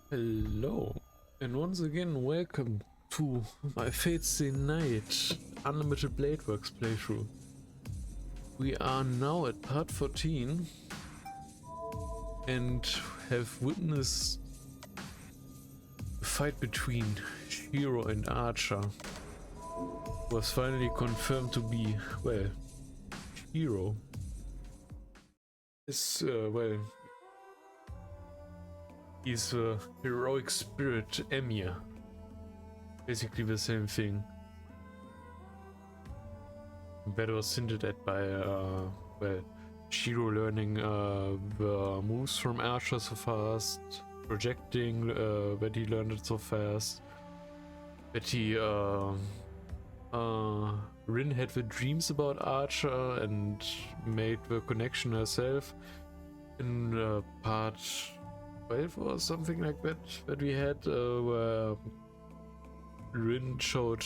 Hello, and once again welcome to my Fate's Stay Night Unlimited Blade Works playthrough. We are now at part 14 and have witnessed a fight between Shiro and Archer. Was finally confirmed to be, well, Shiro. Is, he's a heroic spirit Emir. Basically the same thing. That was hinted at by, Shiro learning the moves from Archer so fast, projecting that he learned it so fast, that he, Rin had the dreams about Archer and made the connection herself in part 12 or something like that we had, where Rin showed,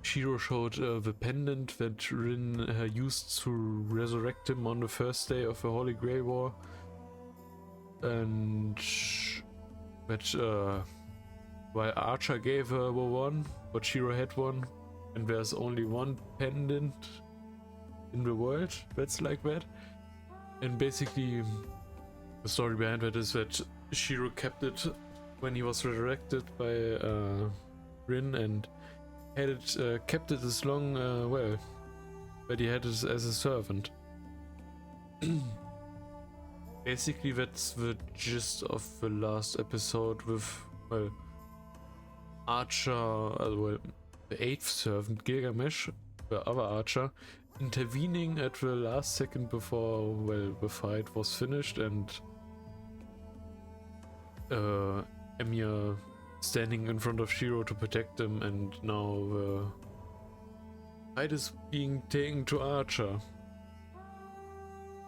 Shiro showed the pendant that Rin used to resurrect him on the first day of the Holy Grail War, and that while Archer gave her one, but Shiro had one, and there's only one pendant in the world that's like that. And basically the story behind that is that Shiro kept it when he was resurrected by Rin, and had it kept it as long, that he had it as a servant. Basically that's the gist of the last episode with, Archer, the 8th servant Gilgamesh, the other Archer, intervening at the last second before, the fight was finished, and Emir standing in front of Shiro to protect them, and now the fight is being taken to Archer.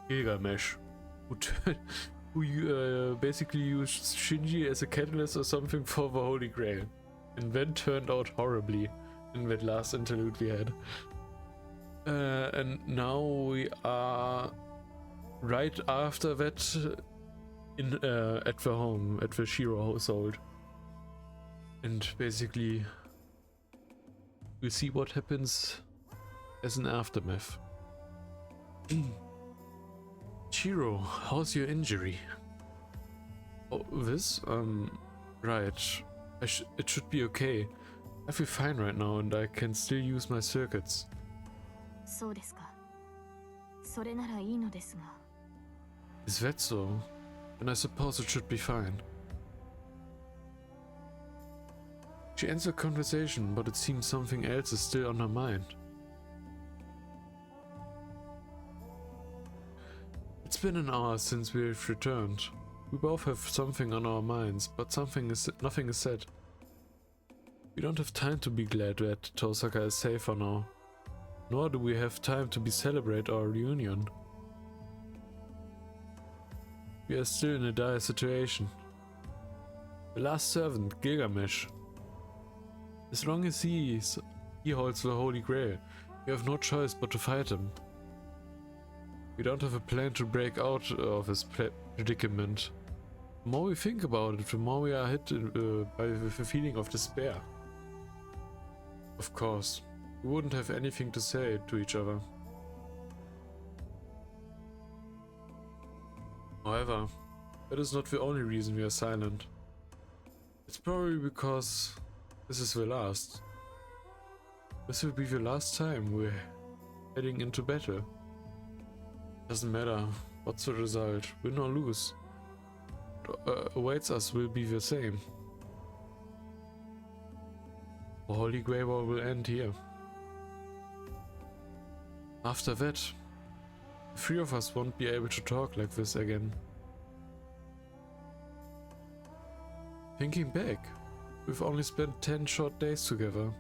Gilgamesh, who basically used Shinji as a catalyst or something for the Holy Grail, and then turned out horribly in that last interlude we had. And now we are right after that in at the home, at the Shiro household, and basically we see what happens as an aftermath. Shiro, how's your injury? Oh, this? Right. It should be okay. I feel fine right now and I can still use my circuits. Is that so? Then I suppose it should be fine. She ends the conversation, but it seems something else is still on her mind. It's been an hour since we've returned. We both have something on our minds, but nothing is said. We don't have time to be glad that Tosaka is safer now. Nor do we have time to celebrate our reunion. We are still in a dire situation. The last servant, Gilgamesh. As long as he holds the Holy Grail, we have no choice but to fight him. We don't have a plan to break out of his predicament. The more we think about it, the more we are hit by the feeling of despair. Of course, we wouldn't have anything to say to each other. However, that is not the only reason we are silent. It's probably because this is the last. This will be the last time we're heading into battle. Doesn't matter what's the result, win or lose. What awaits us will be the same. The Holy Grail War will end here. After that, the three of us won't be able to talk like this again. Thinking back, we've only spent 10 short days together.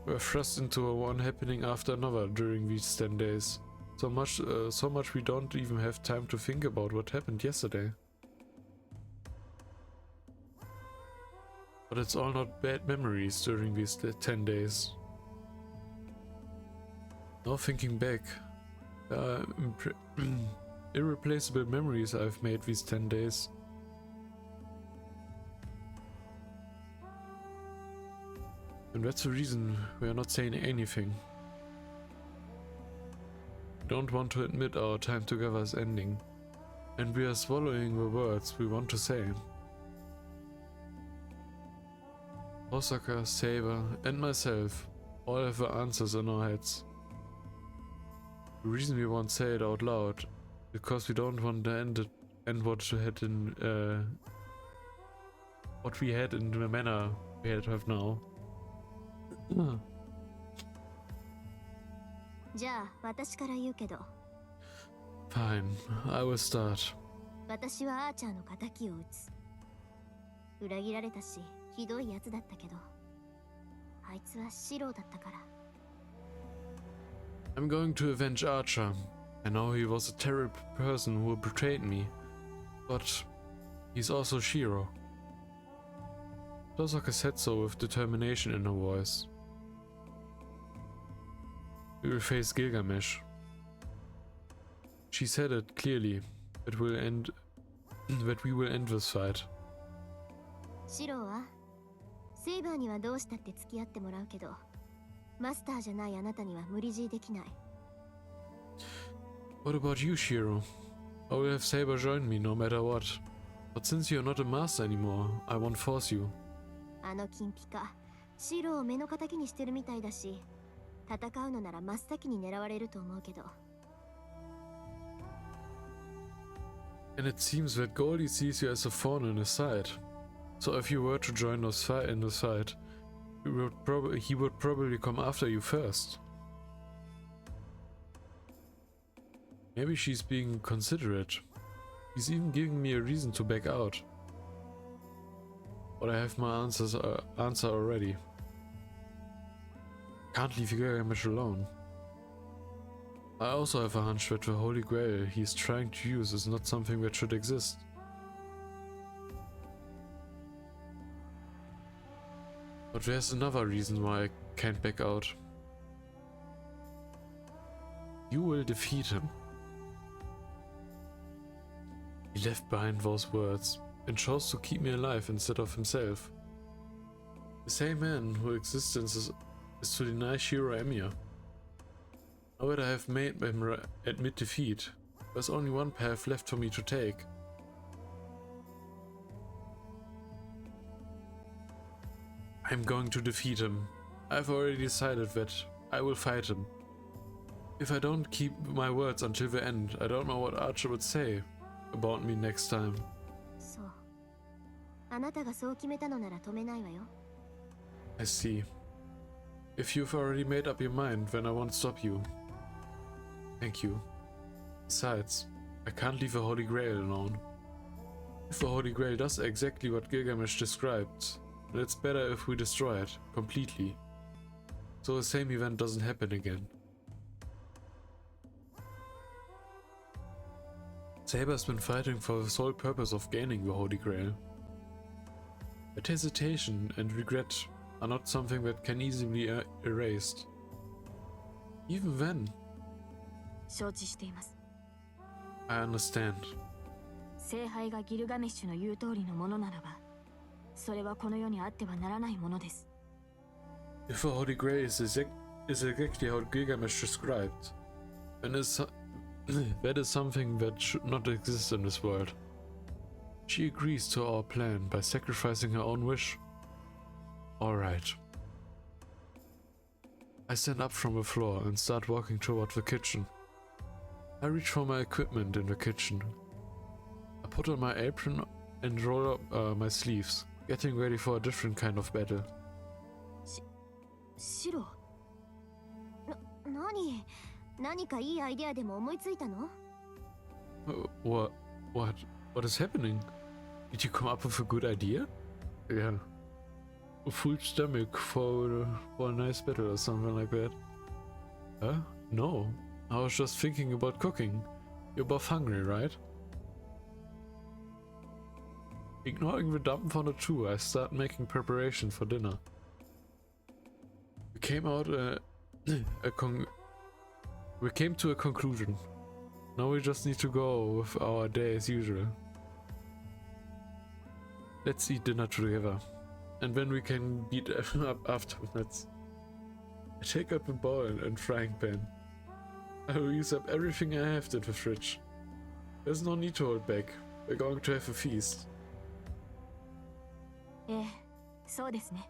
We're thrust into one happening after another during these 10 days. So much we don't even have time to think about what happened yesterday. But it's all not bad memories during these 10 days. Now thinking back, irreplaceable memories I've made these 10 days. And that's the reason we are not saying anything. We don't want to admit our time together is ending. And we are swallowing the words we want to say. Osaka, Saber, and myself all have the answers in our heads. The reason we won't say it out loud, because we don't want to end what we had in the manner we have now. じゃあ私から言うけど Fine, I will start. 私はアーチャーの仇を討つ裏切られたしひどいやつだったけどあいつはシローだったから I'm going to avenge Archer. I know he was a terrible person who betrayed me, but he's also Shiro. Osaka said so with determination in her voice. We will face Gilgamesh. She said it clearly, that we will end this fight. シローはセイバーにはどうしたって付き合ってもらうけどマスターじゃないあなたには無理強いできない What about you, Shiro? I will have Saber join me no matter what. But since you're not a master anymore, I won't force you. あの金ピカシローを目の敵にしてるみたいだし戦うのなら真っ先に狙われると思うけど And it seems that Goldie sees you as a thorn in his side. So if you were to join us in this fight, he would probably come after you first. Maybe she's being considerate. He's even giving me a reason to back out. But I have my answer already. Can't leave Gilgamesh alone. I also have a hunch that the Holy Grail he's trying to use is not something that should exist. But there's another reason why I can't back out. You will defeat him. He left behind those words and chose to keep me alive instead of himself. The same man whose existence is to deny Shiro Emiya. Now that I have made him admit defeat, there's only one path left for me to take. I'm going to defeat him. I've already decided that I will fight him. If I don't keep my words until the end, I don't know what Archer would say about me next time. そうあなたがそう決めたのなら止めないわよ I see. If you've already made up your mind, then I won't stop you. Thank you. Besides, I can't leave the Holy Grail alone. If the Holy Grail does exactly what Gilgamesh described, then it's better if we destroy it completely, so the same event doesn't happen again. Saber's been fighting for the sole purpose of gaining the Holy Grail. But hesitation and regret are not something that can easily be erased. Even then, 承知しています I understand. 聖杯がギルガメッシュの言う通りのものならばそれはこの世にあってはならないものです If the Holy Grail is exactly how Gilgamesh described, then that is something that should not exist in this world. She agrees to our plan by sacrificing her own wish. Alright. I stand up from the floor and start walking toward the kitchen. I reach for my equipment in the kitchen. I put on my apron and roll up my sleeves, getting ready for a different kind of battle. シロ何かいいアイデアでも思いついたの What is happening? Did you come up with a good idea? Yeah. A full stomach for a nice battle or something like that. Huh? No. I was just thinking about cooking. You're both hungry, right? Ignoring the dump on the two, I start making preparation for dinner. We came to a conclusion. Now we just need to go with our day as usual. Let's eat dinner together. And then we can beat up afterwards. I take up a bowl and frying pan. I will use up everything I have in the fridge. There's no need to hold back. We're going to have a feast. ええ、そうですね。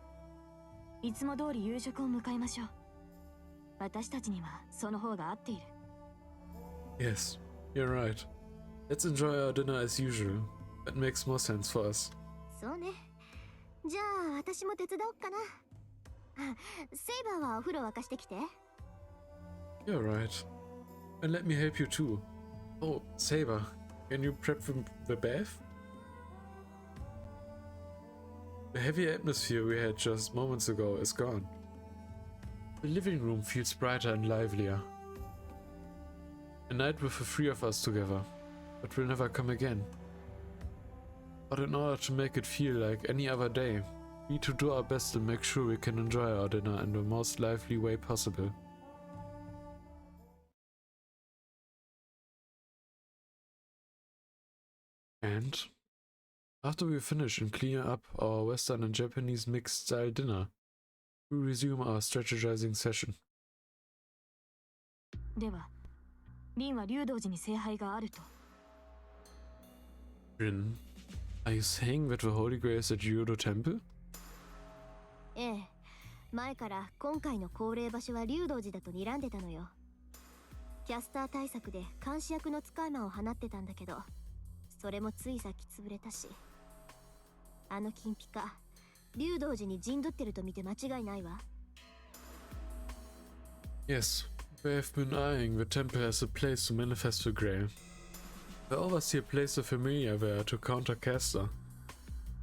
いつも通り夕食を迎えましょう。私たちにはその方が合っている。Yes, you're right. Let's enjoy our dinner as usual. That makes more sense for us. そうね。じゃあ私も手伝おうかな。セイバーはお風呂沸かしてきて。You're right. And let me help you too. Oh, Saber, can you prep the bath? The heavy atmosphere we had just moments ago is gone. The living room feels brighter and livelier. A night with the three of us together, but will never come again. But in order to make it feel like any other day, we need to do our best and make sure we can enjoy our dinner in the most lively way possible. And after we finish and clean up our Western and Japanese mixed style dinner, we resume our strategizing session. では、リンは竜道寺に聖杯があると。Rin, are you saying that the Holy Grail is at Ryodo Temple? ええ、前から今回の恒例場所は竜道寺だと睨んでたのよ。キャスター対策で監視役の使い魔を放ってたんだけど、それもついさっき潰れたし。あの金ピカ、竜道寺に陣取ってると見て間違いないわ。Yes, we have been eyeing the temple as a place to manifest the Grail. The Overseer placed a familiar there to counter Caster.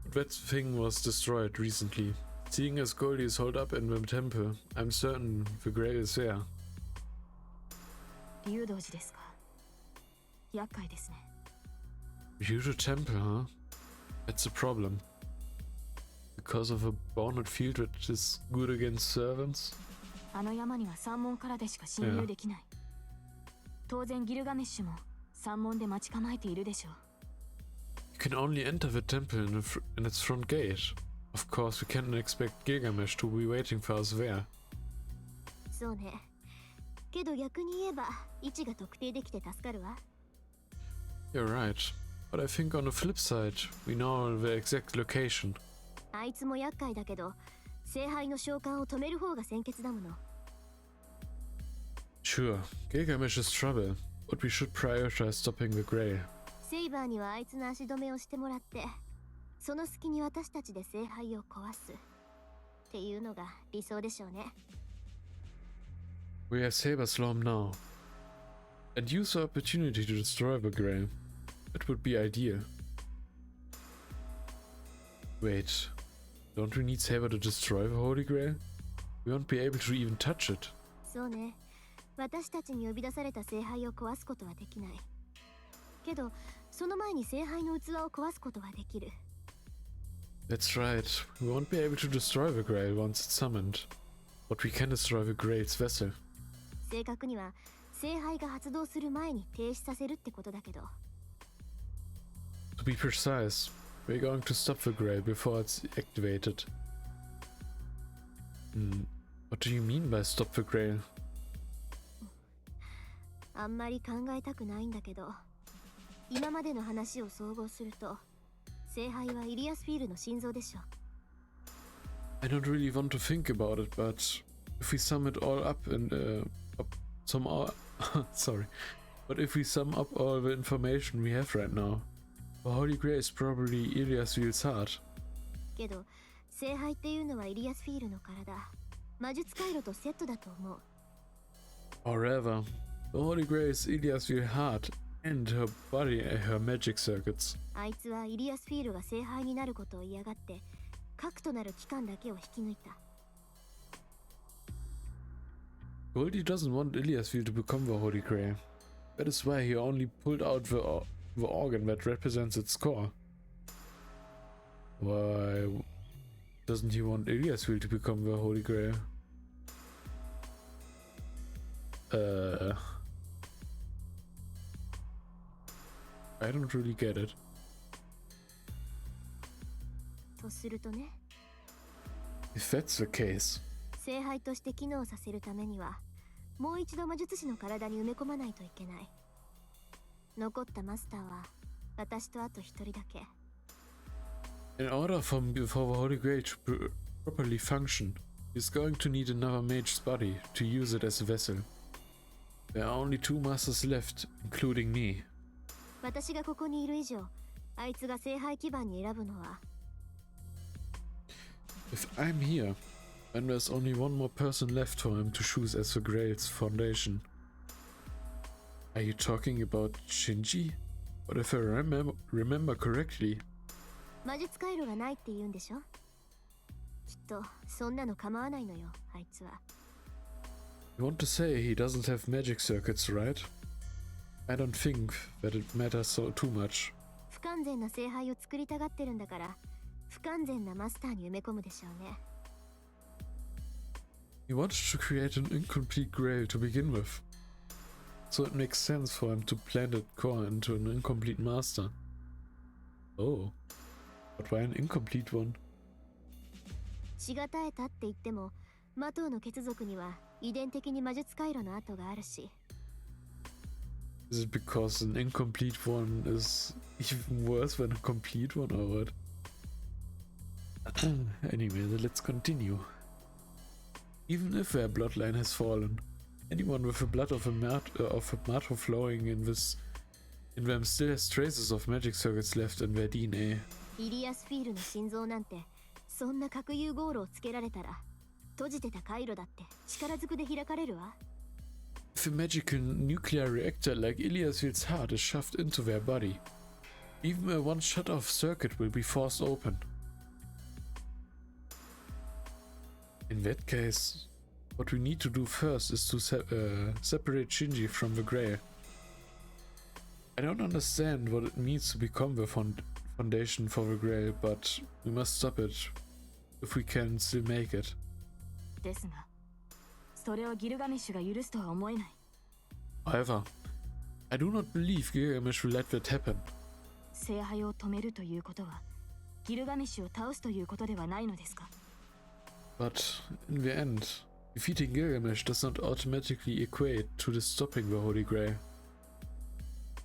But that thing was destroyed recently. Seeing as Goldie is holed up in the temple, I'm certain the Grail is there. 竜道寺ですか。厄介ですね。Ryodo Temple, huh? That's a problem. Because of a bonnet field that is good against servants? あの山には山門からでしか侵入できない。当然ギルガメッシュも山門で待ち構えているでしょう。You can only enter the temple in its front gate. Of course, we can't expect Gilgamesh to be waiting for us there. そうね。けど逆に言えば位置が特定できて助かるわ。You're right. But I think on the flip side, we know the exact location. あいつも厄介だけど、聖杯の召喚を止める方が先決だもの。Sure, Gilgamesh is trouble, but we should prioritize stopping the Grail. セイバーにはあいつの足止めをしてもらって、その隙に私たちで聖杯を壊す。っていうのが理想でしょうね。We have Saber's Lom now. And use the opportunity to destroy the Grail. That would be ideal. Wait, don't we need Saber to destroy the Holy Grail? We won't be able to even touch it. そうね。私たちに呼び出された聖杯を壊すことはできない。けど、その前に聖杯の器を壊すことはできる。That's right. We won't be able to destroy the Grail once it's summoned. But we can destroy the Grail's vessel. 正確には、聖杯が発動する前に停止させるってことだけど。To be precise, we're going to stop the Grail before it's activated. What do you mean by stop the Grail? あんまり考えたくないんだけど、今までの話を総合すると、聖杯はイリアスフィールの心臓でしょ。I don't really want to think about it, but if we sum it all up and sorry, but if we sum up all the information we have right now, the Holy Grail is probably Iliasvil's heart. けど、聖杯っていうのはイリアスフィールの体、魔術回路とセットだと思う。Or rather, the Holy Grail is Iliasvil's heart and her body and her magic circuits. あいつはイリアスフィールが聖杯になることを嫌がって、核となる器官だけを引き抜いた。Goldie doesn't want Iliasvil to become the Holy Grail. That is why he only pulled out the organ that represents its core. Why doesn't he want Iliasvil to become the Holy Grail? I don't really get it. とするとね、 If that's the case, 聖杯として機能させるためにはもう一度魔術師の体に埋め込まないといけない。残ったマスターは私とあと一人だけ。 in order for the Holy Grail to properly function, he's going to need another mage's body to use it as a vessel. There are only 2 masters left, including me. 私がここにいる以上、あいつが聖杯基盤に選ぶのは。 If I'm here, then there's only one more person left for him to choose as the Grail's foundation. Are you talking about Shinji? But if I remember correctly, 魔術回路がないって言うんでしょ。きっとそんなの構わないのよ、あいつは。 you want to say he doesn't have magic circuits, right? I don't think that it matters so too much. 不完全な聖杯を作りたがってるんだから、不完全なマスターに埋め込むでしょうね。 He wanted to create an incomplete Grail to begin with, so it makes sense for him to plant that core into an incomplete master. Oh, but why an incomplete one? 血が絶えたって言っても、魔党の血族には遺伝的に魔術回路の跡があるし。 Is it because an incomplete one is even worse than a complete one, or what? Anyway, let's continue. Even if their bloodline has fallen, anyone with the blood of a martyr flowing in them still has traces of magic circuits left in their DNA. イリアスフィールの心臓なんて、そんな核融合炉をつけられたら、閉じてた回路だって力ずくで開かれるわ。 If a magical nuclear reactor like Iliasvil's heart is shoved into their body, even a one shut-off circuit will be forced open. In that case, what we need to do first is to separate Shinji from the Grail. I don't understand what it means to become the foundation for the Grail, but we must stop it if we can still make it. ですが、それをギルガメッシュが許すとは思えない。 However, I do not believe Gilgamesh will let that happen. 聖杯を止めるということは、ギルガメッシュを倒すということではないのですか。 But in the end, defeating Gilgamesh does not automatically equate to the stopping the Holy Grail.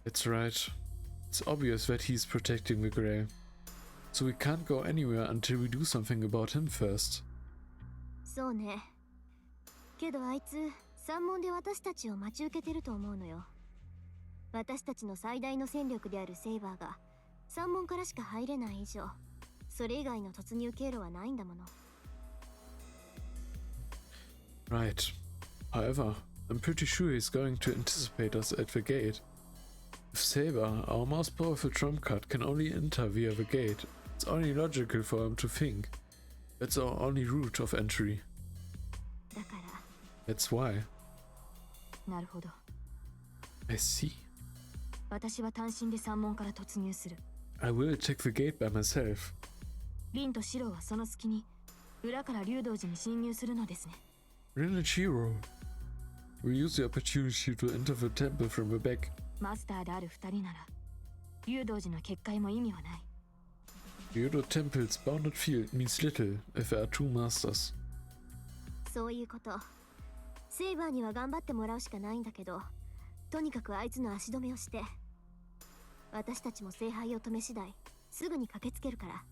That's right. It's obvious that he's protecting the Grail. So we can't go anywhere until we do something about him first. そうね。けどあいつ、三門で私たちを待ち受けてると思うのよ。私たちの最大の戦力であるセイバーが三門からしか入れない以上、それ以外の突入経路はないんだもの。 Right. However, I'm pretty sure he's going to anticipate us at the gate. If Saber, our most powerful trump card, can only enter via the gate, it's only logical for him to think that's our only route of entry. だから。 That's why. なるほど。 I see. 私は単身で三門から突入する。I will attack the gate by myself. リンとシローはその隙に裏から竜道寺に侵入するのですね。 Rin and Shiro will use the opportunity to enter the temple from the back. マスターである二人なら竜道寺の結界も意味はない。 The Yodo Temple's bounded field means little if there are 2 masters. そういうこと。セイバーには頑張ってもらうしかないんだけど、とにかくあいつの足止めをして。私たちも聖杯を止め次第、すぐに駆けつけるから。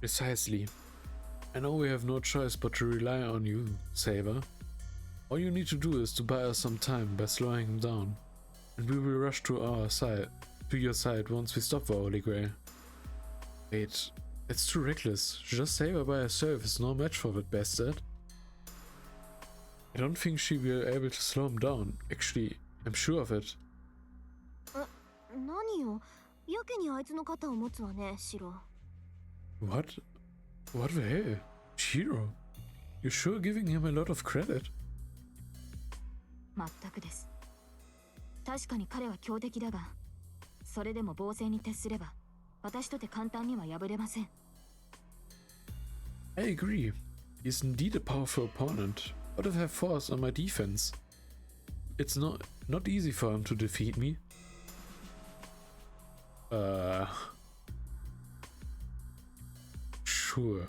Precisely. I know we have no choice but to rely on you, Saber. All you need to do is to buy us some time by slowing him down, and we will rush to your side once we stop the Holy Grail. Wait, that's too reckless. Just Saber by herself is no match for that bastard. I don't think she will be able to slow him down. Actually, I'm sure of it. 何よ、やけにあいつの肩を持つわね、シロ。 What? What the hell? Shiro? You're sure giving him a lot of credit? 全くです。確かに彼は強敵だが、それでも防戦に徹すれば、私とて簡単には敗れません。I agree. He's indeed a powerful opponent, but if I have force on my defense, it's not easy for him to defeat me. Sure.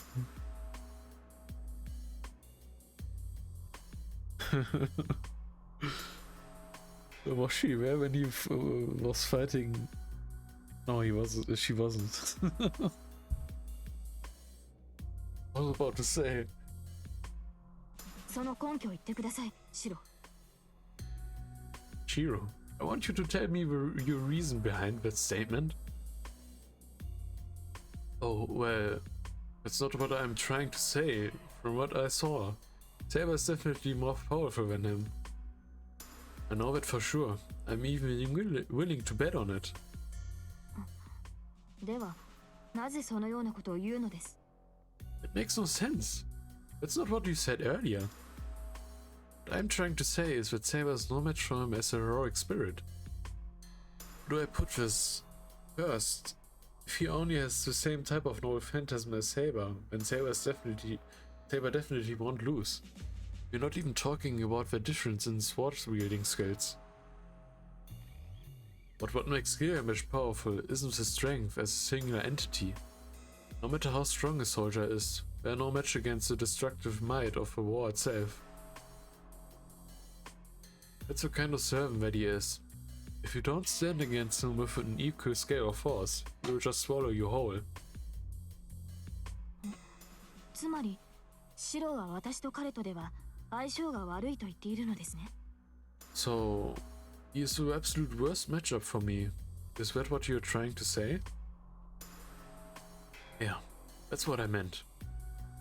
Was she there when he was fighting? No, he wasn't. She wasn't. I was about to say. その根拠を言ってください、シロ。Shiro, I want you to tell me your reason behind that statement. Oh, well, that's not what I'm trying to say. From what I saw, Saber is definitely more powerful than him. I know that for sure. I'm even willing to bet on it. では、なぜそのようなことを言うのです？ It makes no sense. That's not what you said earlier. What I'm trying to say is that Saber is no match for him as a heroic spirit. How do I put this? First, if he only has the same type of noble phantasm as Saber, then Saber definitely won't lose. We're not even talking about the difference in sword wielding skills. But what makes Gilgamesh powerful isn't his strength as a singular entity. No matter how strong a soldier is, they're no match against the destructive might of the war itself. That's the kind of servant that he is. If you don't stand against him with an equal scale of force, he will just swallow you whole. つまり、シロは私と彼とでは相性が悪いと言っているのですね。So, he is the absolute worst matchup for me. Is that what you're trying to say? Yeah, that's what I meant.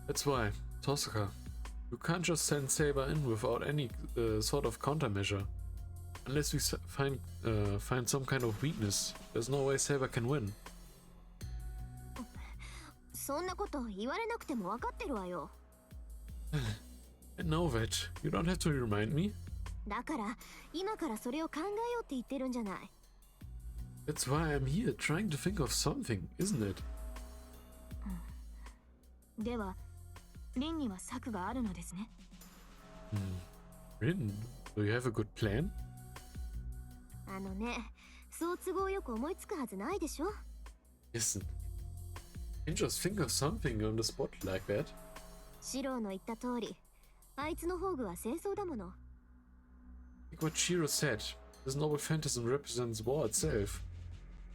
That's why, Tosaka, you can't just send Saber in without any sort of countermeasure. Unless we find some kind of weakness, there's no way Saber can win. そんなこと言われなくても分かってるわよ。I know that. You don't have to remind me. だから今からそれを考えようって言ってるんじゃない。That's why I'm here, trying to think of something, isn't it? では、リンには策があるのですね。Rin, do you have a good plan? あのね、そう都合よく思いつくはずないでしょ。Listen, can you just think of something on the spot like that? シローの言った通り、あいつの宝具は戦争だもの。Like what Shiro said, this noble phantasm represents war itself.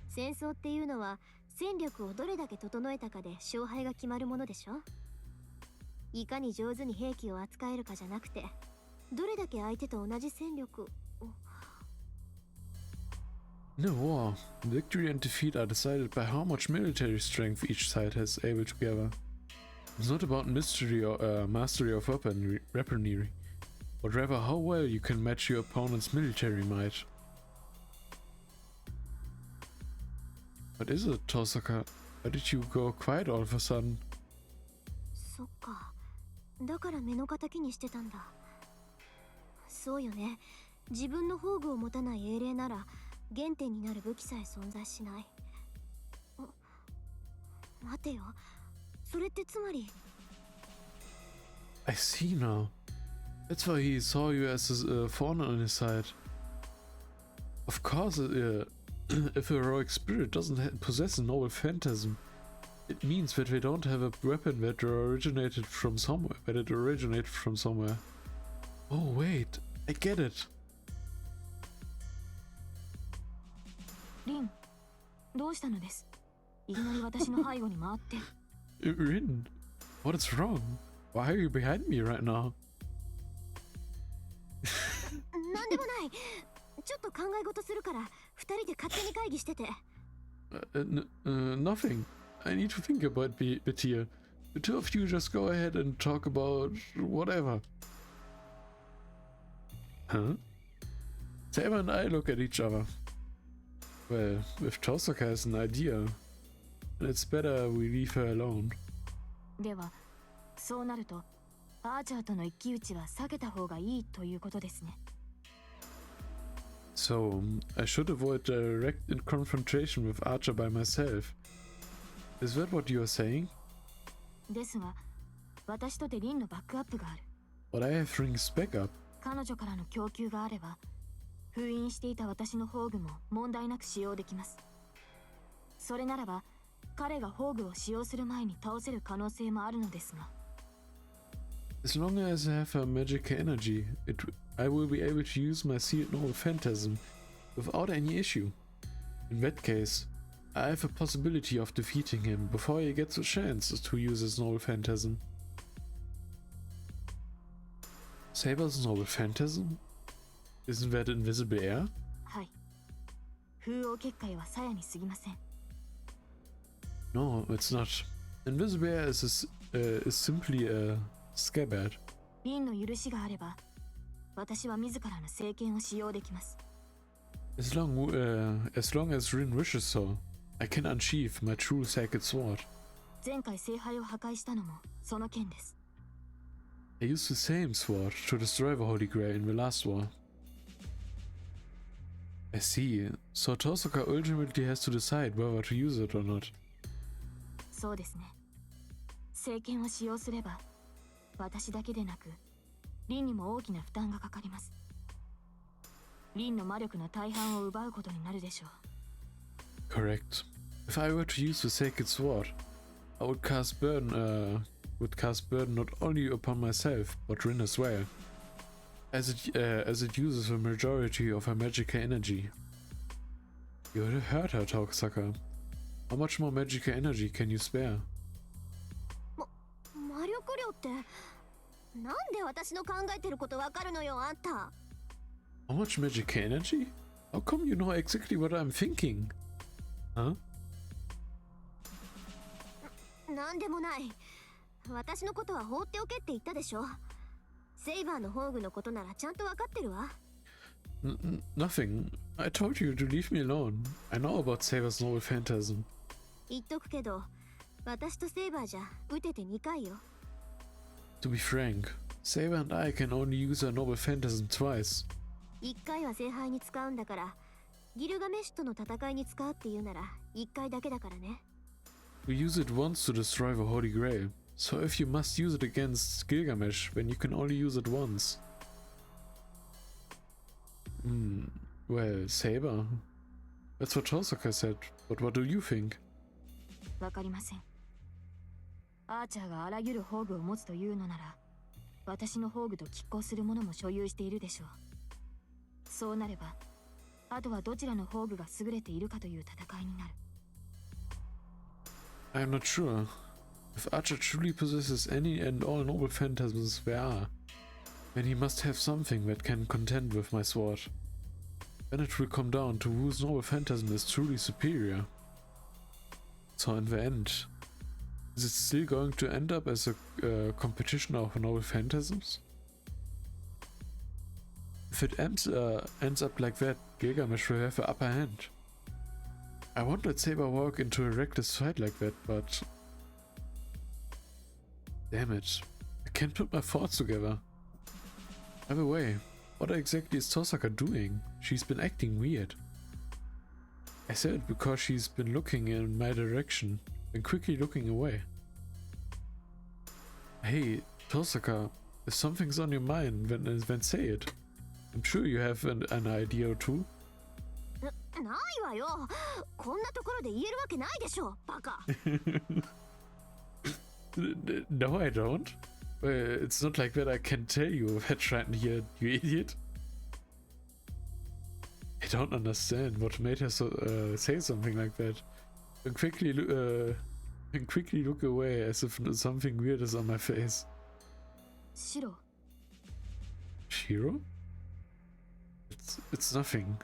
戦争っていうのは戦力をどれだけ整えたかで勝敗が決まるものでしょ。いかに上手に兵器を扱えるかじゃなくて、どれだけ相手と同じ戦力を。In a war, victory and defeat are decided by how much military strength each side has able together. It's not about mystery or mastery of weaponry, but rather how well you can match your opponent's military might. What is it, Tosaka? Why did you go quiet all of a sudden? そっか。だから目の敵にしてたんだ。そうよね。自分の宝具を持たない英霊なら原点になる武器さえ存在しない。待てよ。それってつまり。I see now. That's why he saw you as a thorn on his side. Of course, if a heroic spirit doesn't possess a noble phantasm, it means that they don't have a weapon that originated from somewhere. Oh wait, I get it. リン、どうしたのです？いきなり私の背後に回って。Rin, what is wrong? Why are you behind me right now? なんでもない。ちょっと考え事するから二人で勝手に会議してて。Nothing. I need to think about it here. The two of you just go ahead and talk about whatever. Huh? Saber and I look at each other. Well, if Tosaka has an idea, then it's better we leave her alone. では、そうなると、アーチャーとの一騎打ちは避けた方がいいということですね。So, I should avoid direct confrontation with Archer by myself. Is that what you are saying? ですが、私とてリンのバックアップがある。But I have Ring's backup. 彼女からの供給があれば、封印していた私の宝具も問題なく使用できます。それならば彼が宝具を使用する前に倒せる可能性もあるのですが。 As long as I have a magic energy, I will be able to use my sealed noble phantasm without any issue. In that case, I have a possibility of defeating him before he gets a chance to use his noble phantasm. Saber's noble phantasm? Isn't that invisible air? はい。風王結界は鞘に過ぎません。 No, it's not. Invisible air is simply a scabbard. 凛の許しがあれば、私は自らの聖剣を使用できます。 As long as Rin wishes so, I can unsheath my true sacred sword. 前回聖杯を破壊したのもその剣です。 I used the same sword to destroy the Holy Grail in the last war. I see. So Tosaka ultimately has to decide whether to use it or not. そうですね。聖剣を使用すれば、私だけでなく、凛にも大きな負担がかかります。凛の魔力の大半を奪うことになるでしょう。 Correct. If I were to use the sacred sword, I would cast burden not only upon myself, but Rin as well, as it uses the majority of her magical energy. You heard her, Tosaka. How much more magical energy can you spare? 魔力量って、なんで私の考えてることわかるのよ、あんた。 How much magical energy? How come you know exactly what I'm thinking? Huh? なんでもない。私のことは放っておけって言ったでしょ。セイバーの宝具のことならちゃんとわかってるわ。Nothing. I told you to leave me alone. I know about Saber's noble phantasm. 言っとくけど、私とセイバーじゃ撃てて2回よ。To be frank, Saber and I can only use our noble phantasm twice. 1回は聖杯に使うんだから、ギルガメッシュとの戦いに使うって言うなら1回だけだからね。We use it once to destroy the Holy Grail, so if you must use it against Gilgamesh, then you can only use it once. Well, Saber. That's what Tosaka said, but what do you think? わかりません。アーチャーがあらゆる宝具を持つというのなら、私の宝具と拮抗するものも所有しているでしょう。そうなれば、あとはどちらの宝具が優れているかという戦いになる。I'm not sure. If Archer truly possesses any and all noble phantasms there are, then he must have something that can contend with my sword. Then it will come down to whose noble phantasm is truly superior. So in the end, is it still going to end up as a competition of noble phantasms? If it ends up like that, Gilgamesh will have the upper hand. I won't let Saber walk into a reckless fight like that, but... Damn it. I can't put my thoughts together. By the way, what exactly is Tosaka doing? She's been acting weird. I said it because she's been looking in my direction and quickly looking away. Hey, Tosaka, if something's on your mind, then say it. I'm sure you have an idea or two. ないわよ。こんなところで言えるわけないでしょ、バカ。No, I don't. It's not like that I can tell you that right here, you idiot. I don't understand what made her say something like that. And quickly look away as if something weird is on my face. シロ。 Shiro? It's nothing.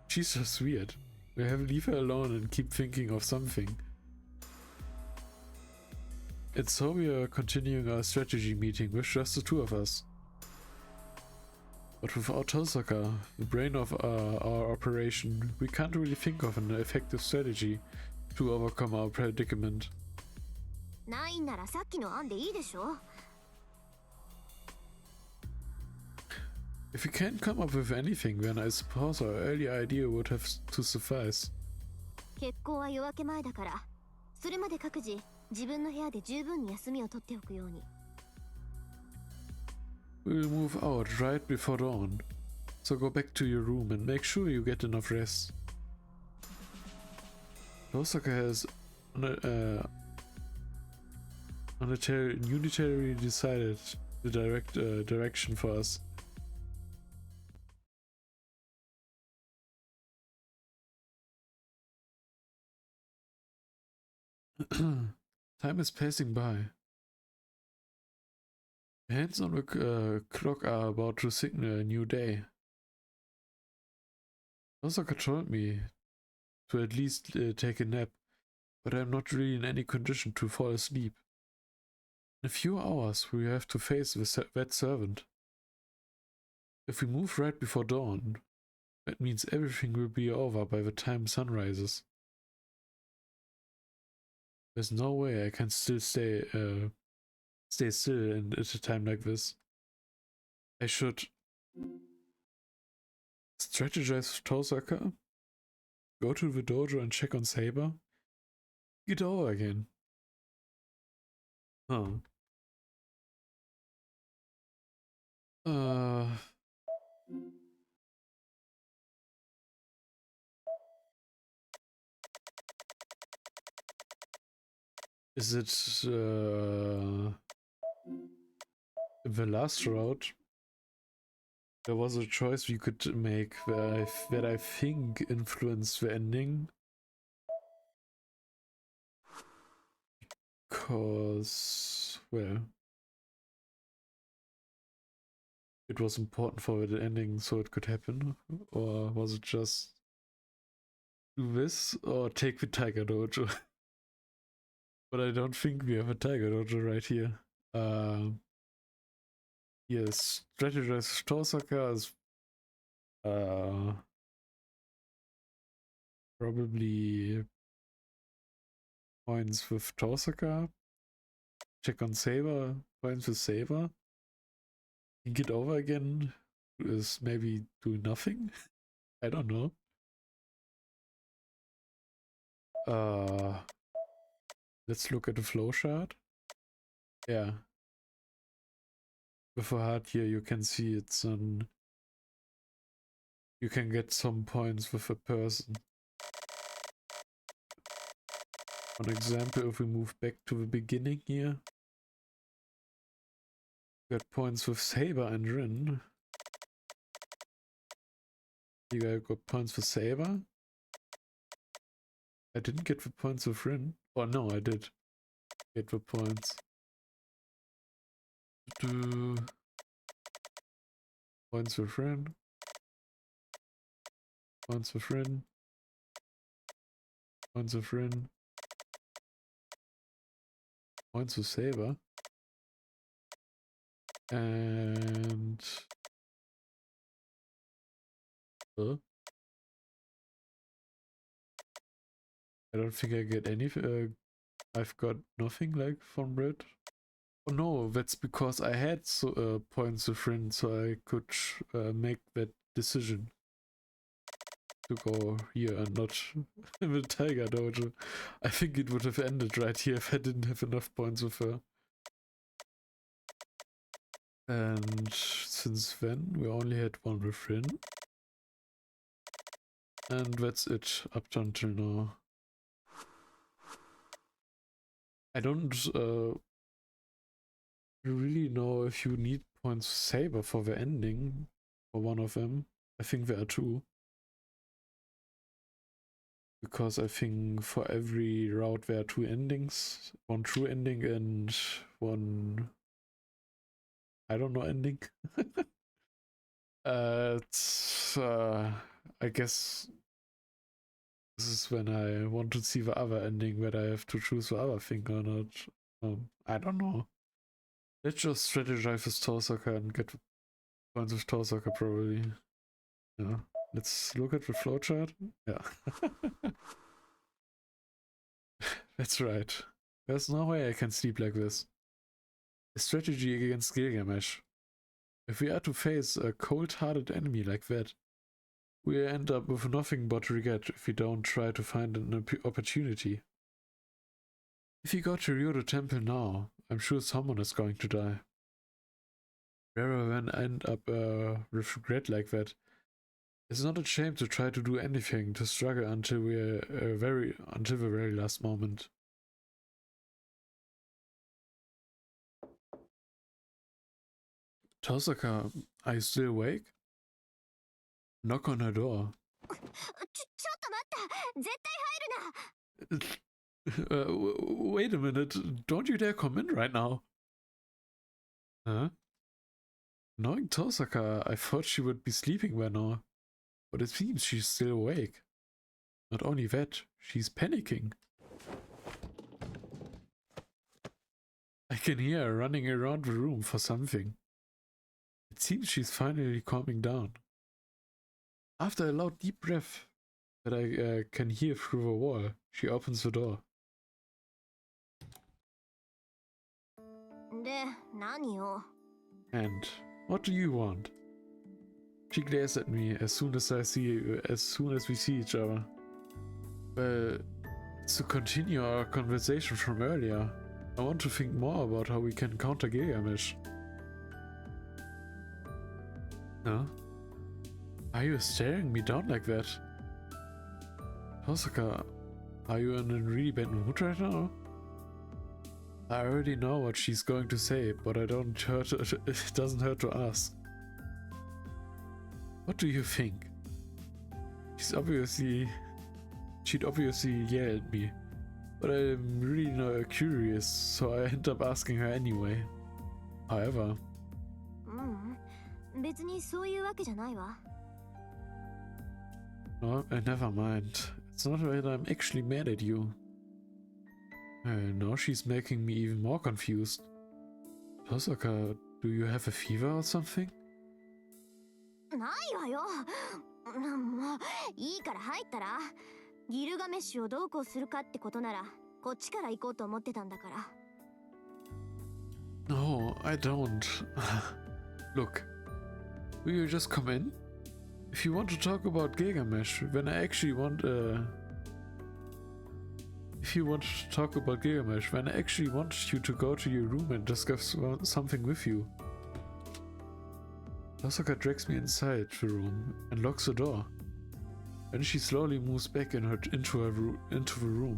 She's just weird. We have to leave her alone and keep thinking of something. And so we are continuing our strategy meeting with just the two of us. But without Tosaka, the brain of our operation, we can't really think of an effective strategy to overcome our predicament. ないんならさっきの案でいいでしょ。If we can't come up with anything, then I suppose our earlier idea would have to suffice. 結婚は夜明け前だから、それまで各自自分の部屋で十分に休みを取っておくように。We'll move out right before dawn, so go back to your room and make sure you get enough rest. Osaka has unitarily decided the direction for us. Time is passing by. The hands on the clock are about to signal a new day. Osaka told me to at least take a nap, but I'm not really in any condition to fall asleep. In a few hours, we have to face the wet servant. If we move right before dawn, that means everything will be over by the time sun rises. There's no way I can still stay still at a time like this. I should strategize with Tosaka, go to the dojo and check on Saber, get over again. Huh. Is it the last route? There was a choice we could make that I think influenced the ending. Because, well, it was important for the ending so it could happen. Or was it just do this or take the Tiger Dojo? But I don't think we have a Tiger Dojo right here. Yes, strategize Tosaka is probably points with Tosaka. Check on Saber, points with Saber. Get over again is maybe do nothing. I don't know. Let's look at the flowchart. Yeah. With a heart here, you can see it's an. You can get some points with a person. For example, if we move back to the beginning here, got points with Saber and Rin. You got points for Saber. I didn't get the points with Rin. Oh no, I did get the points. Points with Rin. Points with Rin. Points with Rin. Points with Saber. And I don't think I get any. I've got nothing like from Red. Oh no, that's because I had points with Rin, so I could make that decision to go here and not in the Tiger Dojo. I think it would have ended right here if I didn't have enough points with her. And since then, we only had one with Rin. And that's it up until now. I don't really know if you need points Saber for the ending, for one of them. I think there are two. Because I think for every route there are two endings. One true ending and one I don't know ending. I guess this is when I want to see the other ending, whether I have to choose the other thing or not. I don't know. Let's just strategize with Tosaka and get points with Tosaka probably. Yeah. Let's look at the flowchart. Yeah. That's right. There's no way I can sleep like this. A strategy against Gilgamesh. If we are to face a cold-hearted enemy like that, we end up with nothing but regret if we don't try to find an opportunity. If you go to Ryodo Temple now, I'm sure someone is going to die. Rather than end up with regret like that, It's not a shame to try to do anything, to struggle until until the very last moment. Tosaka, are you still awake? Knock on her door. ちょっと待った絶対入るな Wait a minute, don't you dare come in right now. Huh? Knowing Tosaka, I thought she would be sleeping by now. But it seems she's still awake. Not only that, she's panicking. I can hear her running around the room for something. It seems she's finally calming down. After a loud deep breath that I can hear through the wall, she opens the door. で、何よ And what do you want? She glares at me as soon as we see each other. Well, it's to continue our conversation from earlier. I want to think more about how we can counter Gilgamesh. Huh? Are you staring me down like that? Tosaka, are you in a really bad mood right now? I already know what she's going to say, but it doesn't hurt to ask. What do you think? She'd obviously yell at me, but I'm really curious, so I end up asking her anyway. However, 別にそういうわけじゃないわ no, never mind. It's not that I'm actually mad at you. Now she's making me even more confused. Tosaka, do you have a fever or something? ないわよもういいから入ったらギルガメッシュをどうこうするかってことならこっちから行こうと思ってたんだから No, I don't. Look, will you just come in? If you want to talk about Gilgamesh, when I actually want If you want to talk about Gilgamesh, when I actually want you to go to your room and discuss something with you. Tosaka drags me inside the room and locks the door. Then she slowly moves back into the room.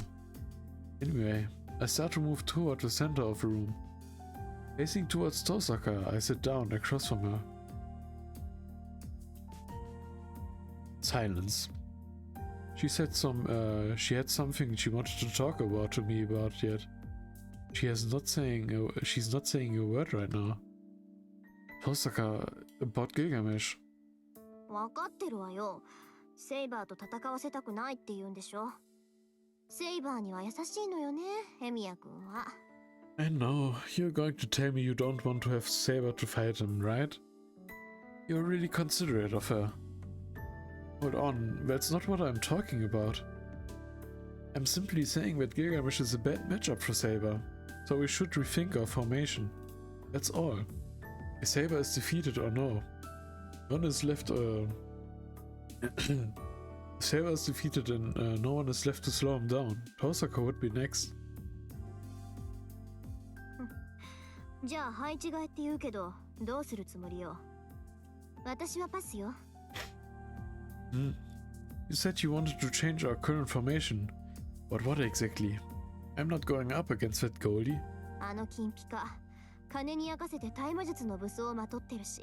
Anyway, I start to move toward the center of the room. Facing towards Tosaka, I sit down across from her. Silence. She had something she wanted to talk to me about yet. She's not saying a word right now. Tosaka, about Gilgamesh. 分かってるわよセイバーと戦わせたくないって言うんでしょセイバーには優しいのよねヘミヤ君は I know, you're going to tell me you don't want to have Saber to fight him, right? You're really considerate of her. Hold on, that's not what I'm talking about. I'm simply saying that Gilgamesh is a bad matchup for Saber, so we should rethink our formation. That's all. If Saber is defeated or no, none is left. Saber is defeated and no one is left to slow him down. Tosaka would be next. じゃあ配置換えって言うけどどうするつもりよ私はパスよ You said you wanted to change our current formation, but what exactly? I'm not going up against that Goldie. あの金ピカ金に焼かせて大魔術の武装をまとってるし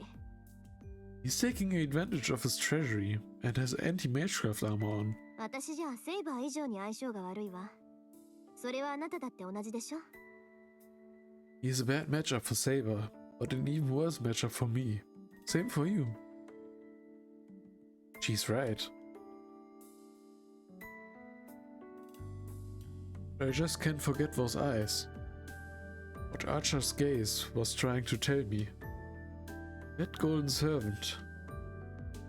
He's taking advantage of his treasury and has anti-magecraft armor on. 私じゃあセイバー以上に相性が悪いわそれはあなただって同じでしょ He's a bad matchup for Saber, but an even worse matchup for me. Same for you. She's right. I just can't forget those eyes. What Archer's gaze was trying to tell me. That golden servant.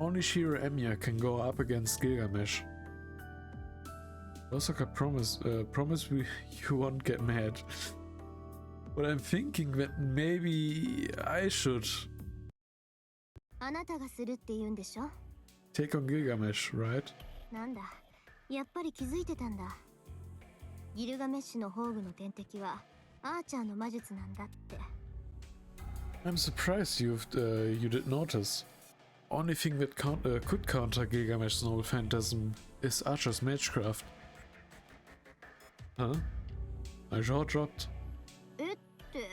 Only Shiro Emiya can go up against Gilgamesh. Osaka promise me you won't get mad. But I'm thinking that maybe I should あなたがするって言うんでしょ take on Gilgamesh, right? なんだやっぱり気づいてたんだギルガメッシュの宝具の天敵はアーチャーの魔術なんだって I'm surprised you did notice. only thing that could counter Gilgamesh's noble phantasm is Archer's magecraft. Huh? My jaw dropped. えって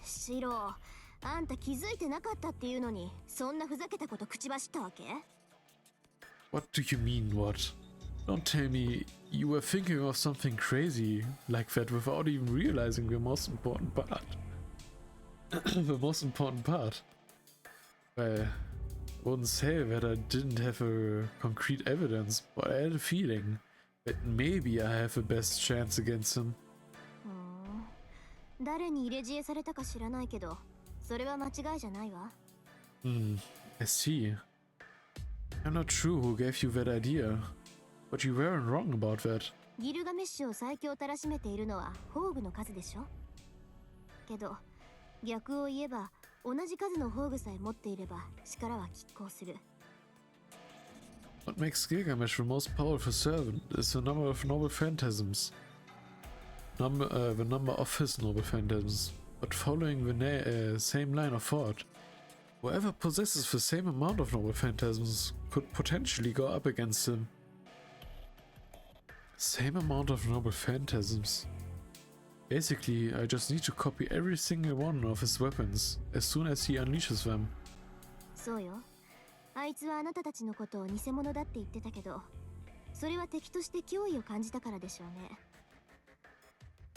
シロ、あんた気づいてなかったっていうのにそんなふざけたこと口走ったわけ？ What do you mean, what? Don't tell me you were thinking of something crazy like that without even realizing the most important part. The most important part. Well, I wouldn't say that I didn't have a concrete evidence, but I had a feeling that maybe I have the best chance against him. 誰に入れ知恵されたか知らないけど、それは間違いじゃないわ。I see. I'm not sure who gave you that idea, but you weren't wrong about that. ギルガメッシュを最強たらしめているのは宝具の数でしょ。けど、逆を言えば同じ数の宝具さえ持っていれば力は拮抗する。What makes Gilgamesh the most powerful servant is the number of noble phantasms. The number of his noble phantasms. But following the same line of thought, whoever possesses the same amount of noble phantasms could potentially go up against him. Same amount of noble phantasms. Basically, I just need to copy every single one of his weapons as soon as he unleashes them. そうよ。あいつはあなたたちのことを偽物だって言ってたけど、それは敵として脅威を感じたからでしょうね。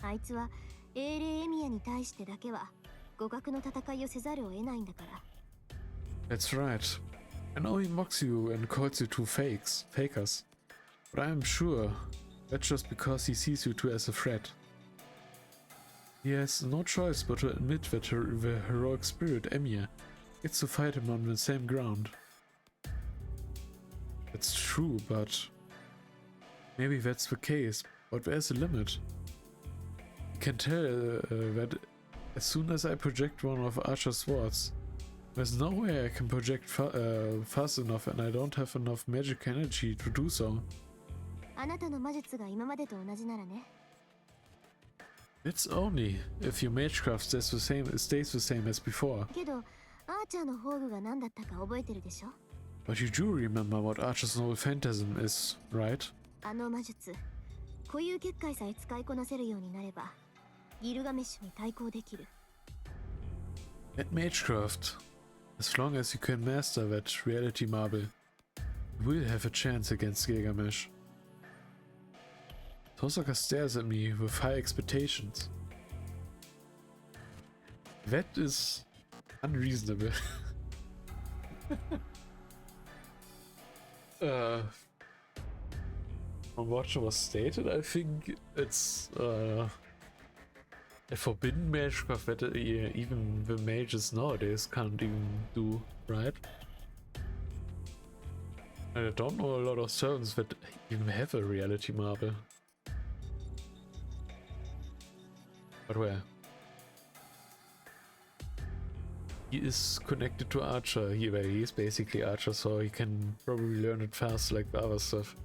あいつは英霊エミヤに対してだけは互角の戦いをせざるを得ないんだから。That's right. I know he mocks you and calls you two fakers, but I'm sure that's just because he sees you two as a threat. He has no choice but to admit that the heroic spirit Emiya gets to fight him on the same ground. That's true, but maybe that's the case, but there's a limit. You can tell that as soon as I project one of Archer's swords, there's no way I can project fast enough and I don't have enough magic energy to do so. あなたの魔術が今までと同じならね。It's only if your magecraft stays the same as before. けど、アーチャーの宝具が何だったか覚えてるでしょ？ But you do remember what Archer's noble phantasm is, right? あの魔術、固有結界さえ使いこなせるようになれば、ギルガメッシュに対抗できる。That magecraft, as long as you can master that reality marble, you will have a chance against Gilgamesh. Tosaka stares at me with high expectations. That is unreasonable. From what was stated, I think it's a forbidden magecraft that even the mages nowadays can't even do, right? I don't know a lot of servants that even have a reality marble. But well. He is connected to Archer. He is basically Archer, so he can probably learn it fast like the other stuff.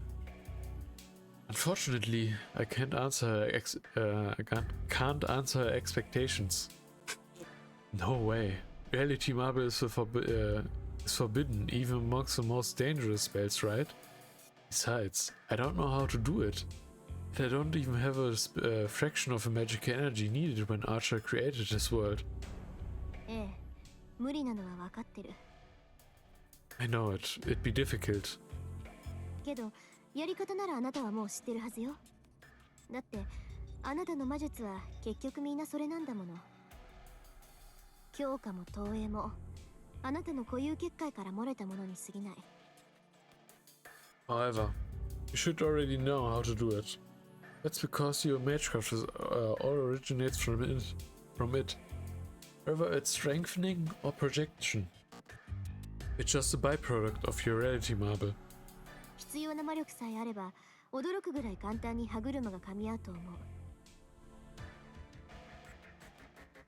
Unfortunately, I can't answer her expectations. No way. Reality Marble is forbidden, even amongst the most dangerous spells, right? Besides, I don't know how to do it. I don't even have a fraction of the magic energy needed when Archer created this world. ええ、無理なのは分かってる。I know it. It'd be difficult. けど、やり方ならあなたはもう知ってるはずよ。だって、あなたの魔術は結局みんなそれなんだもの。強化も投影も、あなたの固有結界から漏れたものに過ぎない。However, you should already know how to do it. That's because your magecraft all originates from it. Whether it's strengthening or projection. It's just a byproduct of your reality marble. 必要な魔力さえあれば、驚くぐらい簡単に歯車が噛み合うと思う。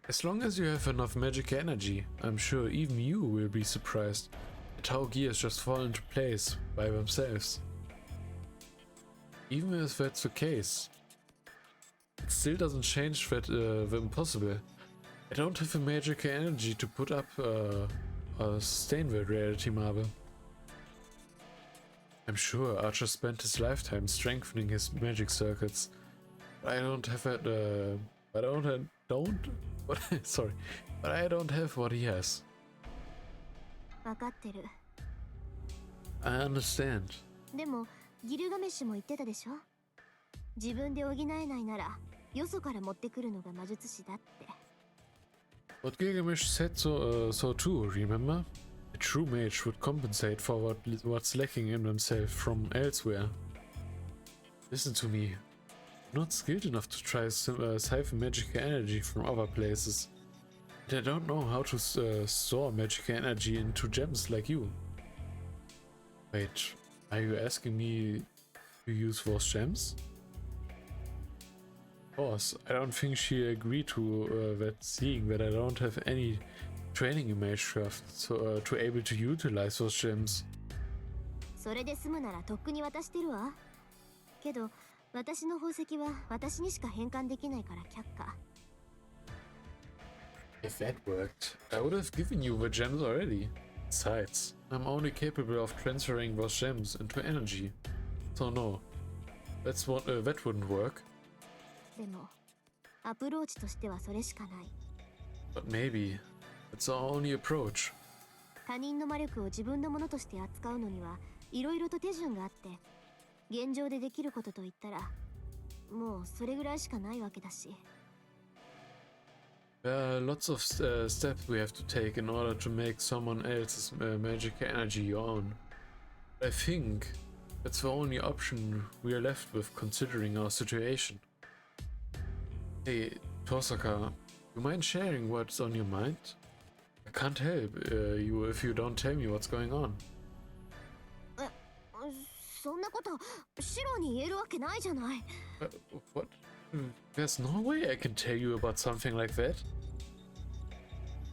As long as you have enough magic energy, I'm sure even you will be surprised at how gears just fall into place by themselves. Even if that's the case, it still doesn't change that the impossible. I don't have the magic energy to put up a Stainwell reality marble. I'm sure Archer spent his lifetime strengthening his magic circuits. But I don't have it, but I don't have what he has. 分かってる。 I understand. でもギルガメッシュも言ってたでしょ。自分で補えないならよそから持ってくるのが魔術師だって。 But Gilgamesh said so too, remember? A true mage would compensate for what's lacking in himself from elsewhere. Listen to me. I'm not skilled enough to try siphon magical energy from other places. And I don't know how to store magical energy into gems like you. Wait, are you asking me to use those gems? Of course, I don't think she agreed to that, seeing that I don't have any training in magecraft, so to able to utilize those gems. それで済むならとっくに渡してるわ。けど私の宝石は私にしか変換できないから却下。 If that worked, I would have given you the gems already. Besides, I'm only capable of transferring those gems into energy. So no, that wouldn't work. でもアプローチとしてはそれしかない。 But maybe, it's our only approach. 他人の魔力を自分のものとして扱うのにはいろいろと手順があって、現状でできることといったらもうそれぐらいしかないわけだし。 There are lots of steps we have to take in order to make someone else's magic energy your own. I think that's the only option we are left with considering our situation. Hey, Tosaka, you mind sharing what's on your mind? I can't help you if you don't tell me what's going on. そんなことシロに言えるわけないじゃない。 What? There's no way I can tell you about something like that.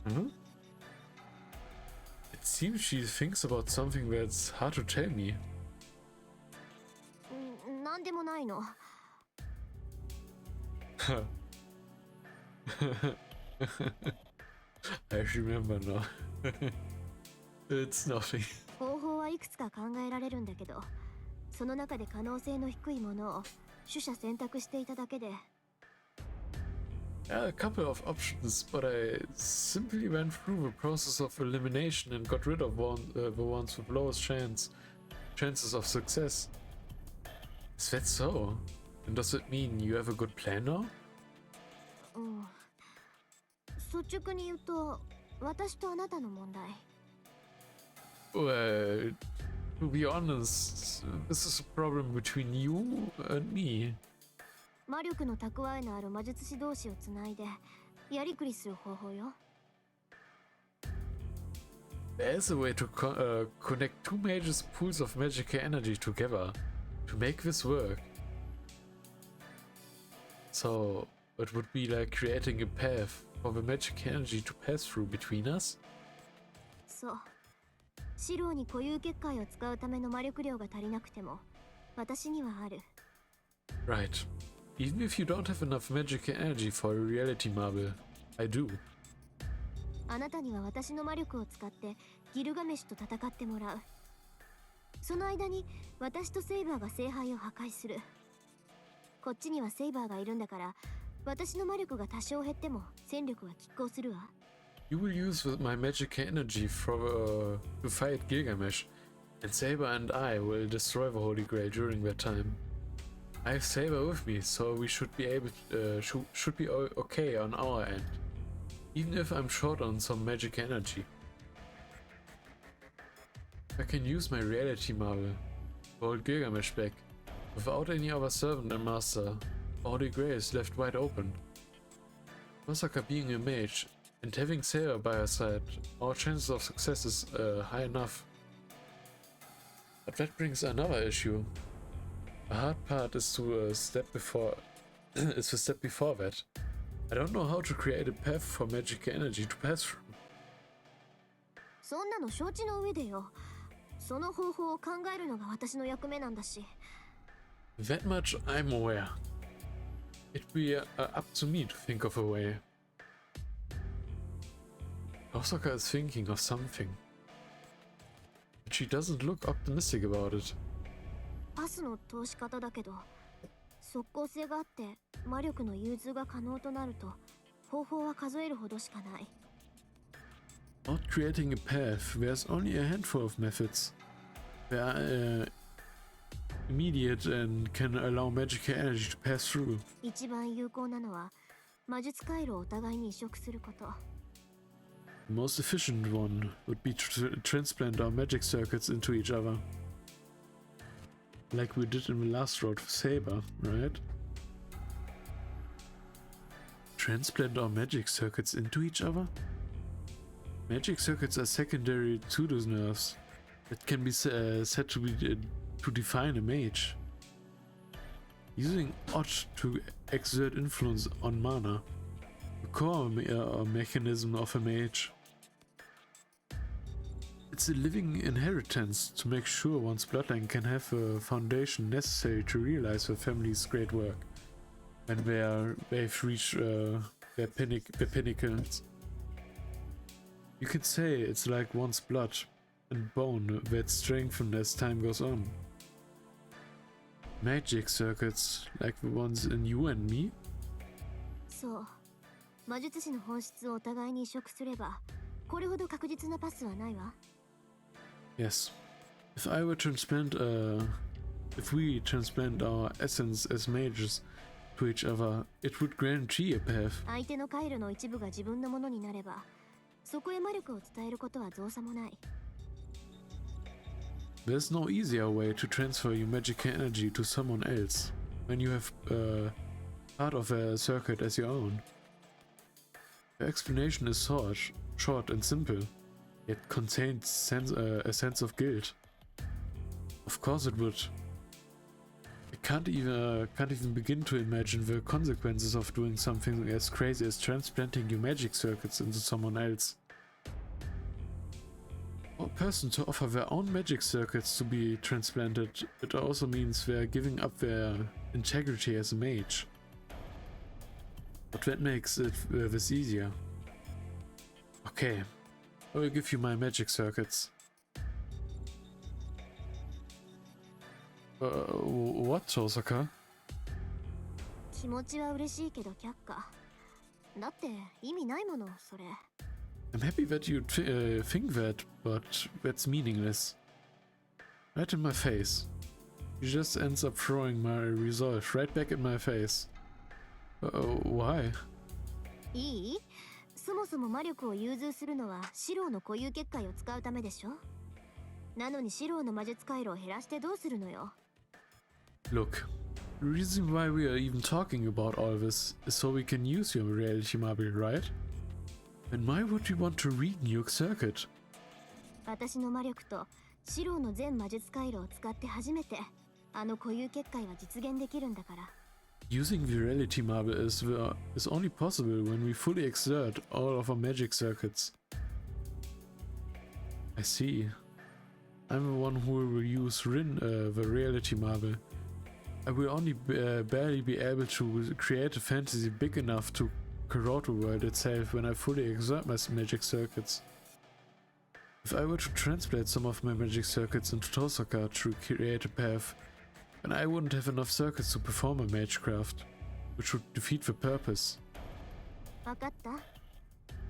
Huh? It seems she thinks about something that's hard to tell me. なんでもないの。 I remember now. It's nothing. 方法はいくつか考えられるんだけど、その中で可能性の低いものを取捨選択していただけで。 Yeah, a couple of options, but I simply went through the process of elimination and got rid of the ones with lowest chances of success. Is that so? And does it mean you have a good plan now? 率直に言うと、私とあなたの問題。 Well, to be honest, this is a problem between you and me. 魔力の蓄えのある魔術師同士をつないでやりくりする方法よ。 There's a way to connect two major pools of magical energy together to make this work. So, it would be like creating a path for the magical energy to pass through between us? そう。シローに固有結界を使うための魔力量が足りなくても、私にはある。 Right. Even if you don't have enough magical energy for a reality marble, I do. あなたには私の魔力を使ってギルガメシュと戦ってもらう。その間に私とセイバーが聖杯を破壊する。こっちにはセイバーがいるんだから、私の魔力が多少減っても戦力は拮抗するわ。 You will use my magical energy to fight Gilgamesh, and Saber and I will destroy the Holy Grail during that time. I have Saber with me, so we should be okay on our end, even if I'm short on some magic energy. I can use my reality marble to hold Gilgamesh back. Without any other servant and master, the Holy Grail is left wide open. Masaka being a mage and having Saber by her side, our chances of success is high enough. But that brings another issue. The hard part is to step before is the step before that. I don't know how to create a path for magic energy to pass through. そんなの承知の上でよ。その方法を考えるのが私の役目なんだし。 That much I'm aware. It'd be up to me to think of a way. Osaka is thinking of something. But she doesn't look optimistic about it. パスの通し方だけど、即効性があって魔力の融通が可能となると、方法は数えるほどしかない。Not creating a path, there's only a handful of methods. They are immediate and can allow magical energy to pass through. 一番有効なのは魔術回路をお互いに移植すること。The most efficient one would be to transplant our magic circuits into each other. Like we did in the last road for Saber, right? Transplant our magic circuits into each other? Magic circuits are secondary to those nerves that can be said to be to define a mage. Using Odd to exert influence on mana, the core mechanism of a mage. It's a living inheritance to make sure one's bloodline can have a foundation necessary to realize their family's great work when they've reached their pinnacles. You could say it's like one's blood and bone that strengthen as time goes on. Magic circuits like the ones in you and me? そう。魔術師の本質をお互いに移植すれば、これほど確実なパスはないわ。Yes. If we transplant our essence as mages to each other, it would guarantee a path. 相手の回路の一部が自分のものになれば、そこへ魔力を伝えることは造作もない。There's no easier way to transfer your magical energy to someone else when you have part of a circuit as your own. The explanation is short and simple, yet contains a sense of guilt. Of course it would. I can't even begin to imagine the consequences of doing something as crazy as transplanting your magic circuits into someone else. For a person to offer their own magic circuits to be transplanted, it also means they're giving up their integrity as a mage. But that makes this easier. Okay, I will give you my magic circuits. What, Osaka? 気持ちは嬉しいけど却下。だって意味ないもの、それ。I'm happy that you think that, but that's meaningless. Right in my face. She just ends up throwing my resolve right back in my face. Why? いい？そもそも魔力を融通するのはシローの固有結界を使うためでしょ？なのにシローの魔術回路を減らしてどうするのよ？ Look, the reason why we are even talking about all this is so we can use your reality marble, right? And why would you want to read Nuke Circuit? 私の魔力とシローの全魔術回路を使って初めてあの固有結界は実現できるんだから。Using the reality marble is only possible when we fully exert all of our magic circuits. I see. I'm the one who will use the reality marble. I will only barely be able to create a fantasy big enough to corrode the world itself when I fully exert my magic circuits. If I were to transplant some of my magic circuits into Tosaka to create a path, then I wouldn't have enough circuits to perform a magecraft, which would defeat the purpose. わかった？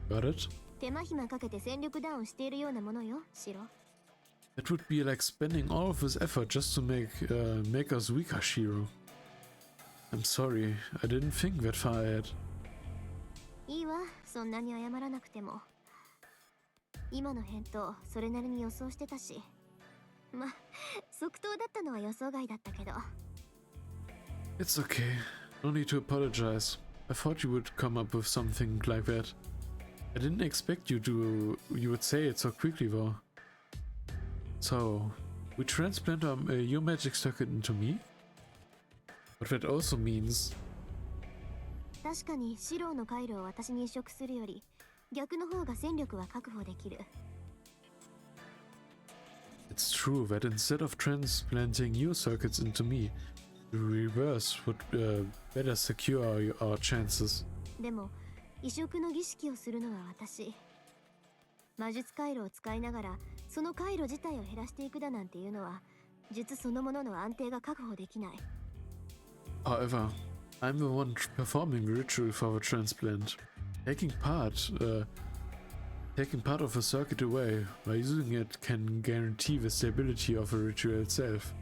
Got it? 手間暇かけて戦力ダウンしているようなものよ、シロ。That would be like spending all of this effort just to make us weaker, Shiro. I'm sorry, I didn't think that far ahead. いいわ、そんなに謝らなくても。今の返答、それなりに予想してたし。ま、即答だったのは予想外だったけど。It's okay. No need to apologize. I thought you would come up with something like that. I didn't expect you would say it so quickly though. So, we transplant your magic circuit into me? But that also means... 確かにシローの回路を私に移植するより逆の方が戦力は確保できる。It's true that instead of transplanting your circuits into me, the reverse would better secure our chances. でも移植の儀式をするのは私。魔術回路を使いながらその回路自体を減らしていくだなんていうのは術そのものの安定が確保できない。 However, I'm the one performing the ritual for the transplant. Taking part of a circuit away by using it can guarantee the stability of the ritual itself.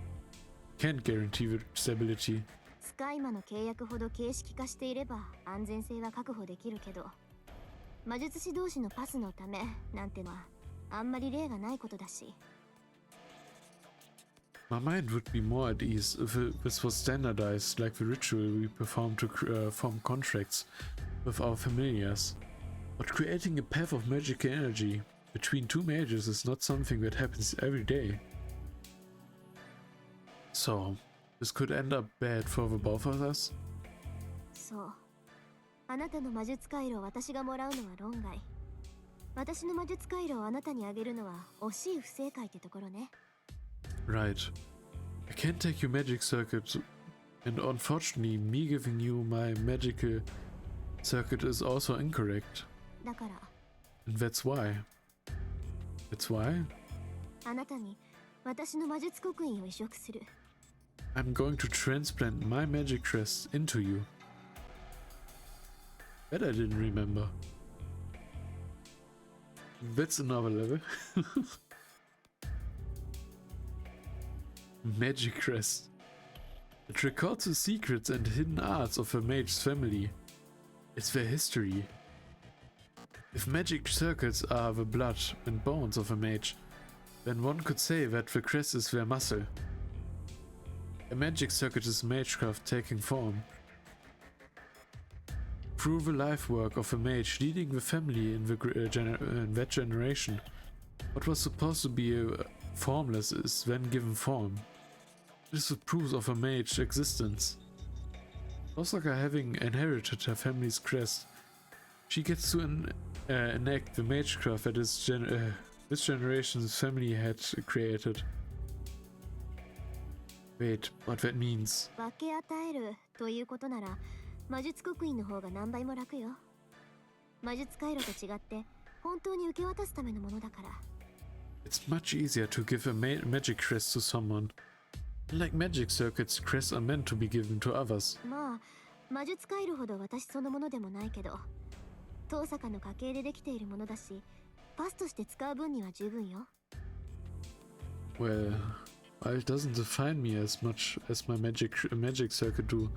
Can't guarantee the stability. スカイマの契約ほど形式化していれば安全性は確保できるけど、魔術師同士のパスのためなんてのはあんまり例がないことだし。 My mind would be more at ease if this was standardized like the ritual we perform to form contracts with our familiars. But creating a path of magical energy between two mages is not something that happens every day. So, this could end up bad for the both of us? そう。あなたの魔術回路を私がもらうのは論外。私の魔術回路をあなたにあげるのは惜しい不正解ってところね。 Right. I can't take your magic circuit, and unfortunately me giving you my magical circuit is also incorrect. だから。 And that's why. That's why? あなたに私の魔術刻印を移植する。 I'm going to transplant my magic crest into you. That I didn't remember. That's another level. Magic crest. It records the secrets and hidden arts of a mage's family. It's their history. If magic circuits are the blood and bones of a mage, then one could say that the crest is their muscle. A magic circuit is magecraft taking form. Through the life work of a mage leading the family in that generation, what was supposed to be formless is then given form. It is the proof of a mage's existence. Osaka having inherited her family's crest, she gets to enact the magecraft that this generation's family had created. Wait, what that means? 分け与えるということなら魔術刻印の方が何倍も楽よ。魔術回路と違って本当に受け渡すためのものだから。 It's much easier to give a magic crest to someone. Unlike magic circuits, crests are meant to be given to others. まあ魔術回路ほど私そのものでもないけど、遠坂の家系でできているものだし、パスとして使う分には十分よ。 Well, it doesn't define me as much as my magic circuit do.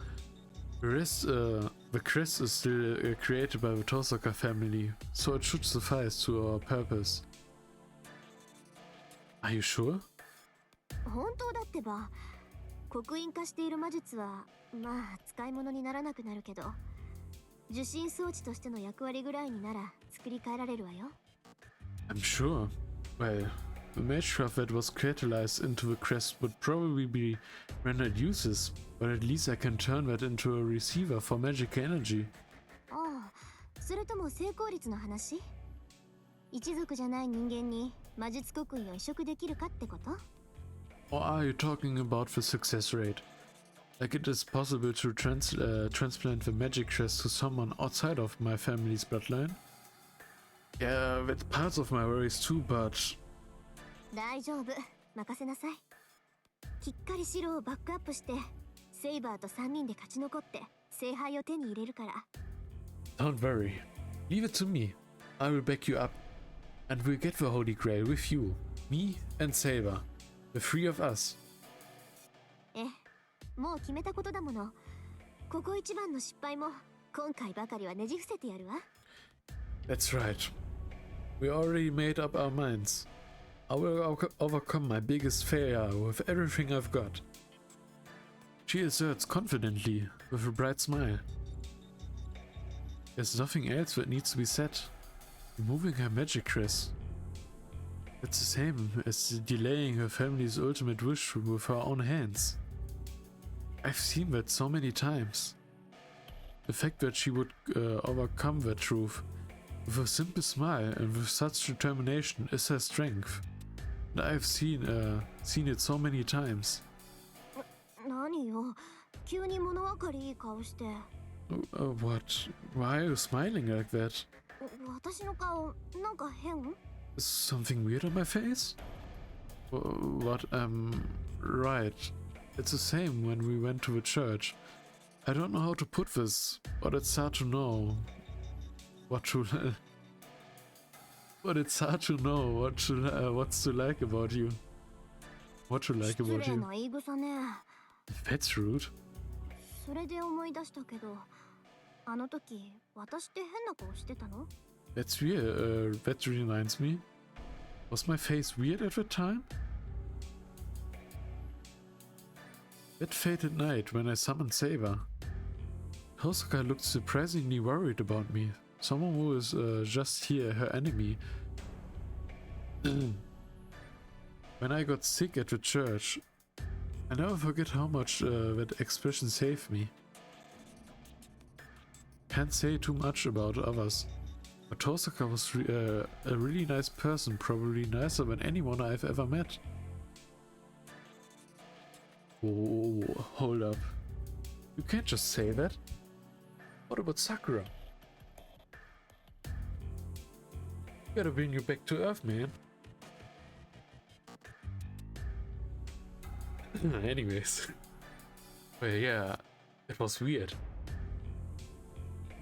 The crest is still created by the Tosaka family, so it should suffice to our purpose. Are you sure? 本当だってば、刻印化している魔術はまあ使い物にならなくなるけど、受信装置としての役割ぐらいになら作り変えられるわよ。 I'm sure. Well, the magecraft that was catalyzed into the crest would probably be rendered useless, but at least I can turn that into a receiver for magic energy. ああ、それとも成功率の話？一族じゃない人間に魔術刻印を移植できるかってこと？ Or are you talking about the success rate? Like it is possible to transplant the magic crest to someone outside of my family's bloodline? Yeah, that's parts of my worries too, but... 大丈夫、任せなさい。きっかり白をバックアップして、セイバーと3人で勝ち残って聖杯を手に入れるから。 Don't worry. Leave it to me. I will back you up. And we'll get the Holy Grail with you. Me and Saber. The three of us. ええ、もう決めたことだもの。ここ一番の失敗も今回ばかりはねじ伏せてやるわ。 That's right. We already made up our minds. I will overcome my biggest failure with everything I've got. She asserts confidently, with a bright smile. There's nothing else that needs to be said. Removing her magic crest. It's the same as delaying her family's ultimate wish with her own hands. I've seen that so many times. The fact that she would overcome that truth with a simple smile and with such determination is her strength. And I've seen it so many times. 何よ、急に物分かりいい顔して。What? Why are you smiling like that? 私の顔なんか変？ Is something weird on my face? What? Right. It's the same when we went to the church. I don't know how to put this, but it's hard to know what to. But it's hard to know what's to like about you. What to like about 失礼 you. な言い草ね。 That's rude. それで思い出したけど、あの時私って変な顔してたの？ That's weird. That reminds me. Was my face weird at that time? That fated night when I summoned Saber. Hosoka looked surprisingly worried about me. Someone who is just here, her enemy. When I got sick at the church, I never forget how much that expression saved me. Can't say too much about others, but Hosoka was a really nice person, probably nicer than anyone I've ever met. Oh, hold up. You can't just say that. What about Sakura? Gotta bring you back to Earth, man. Anyways. Well, yeah, it was weird.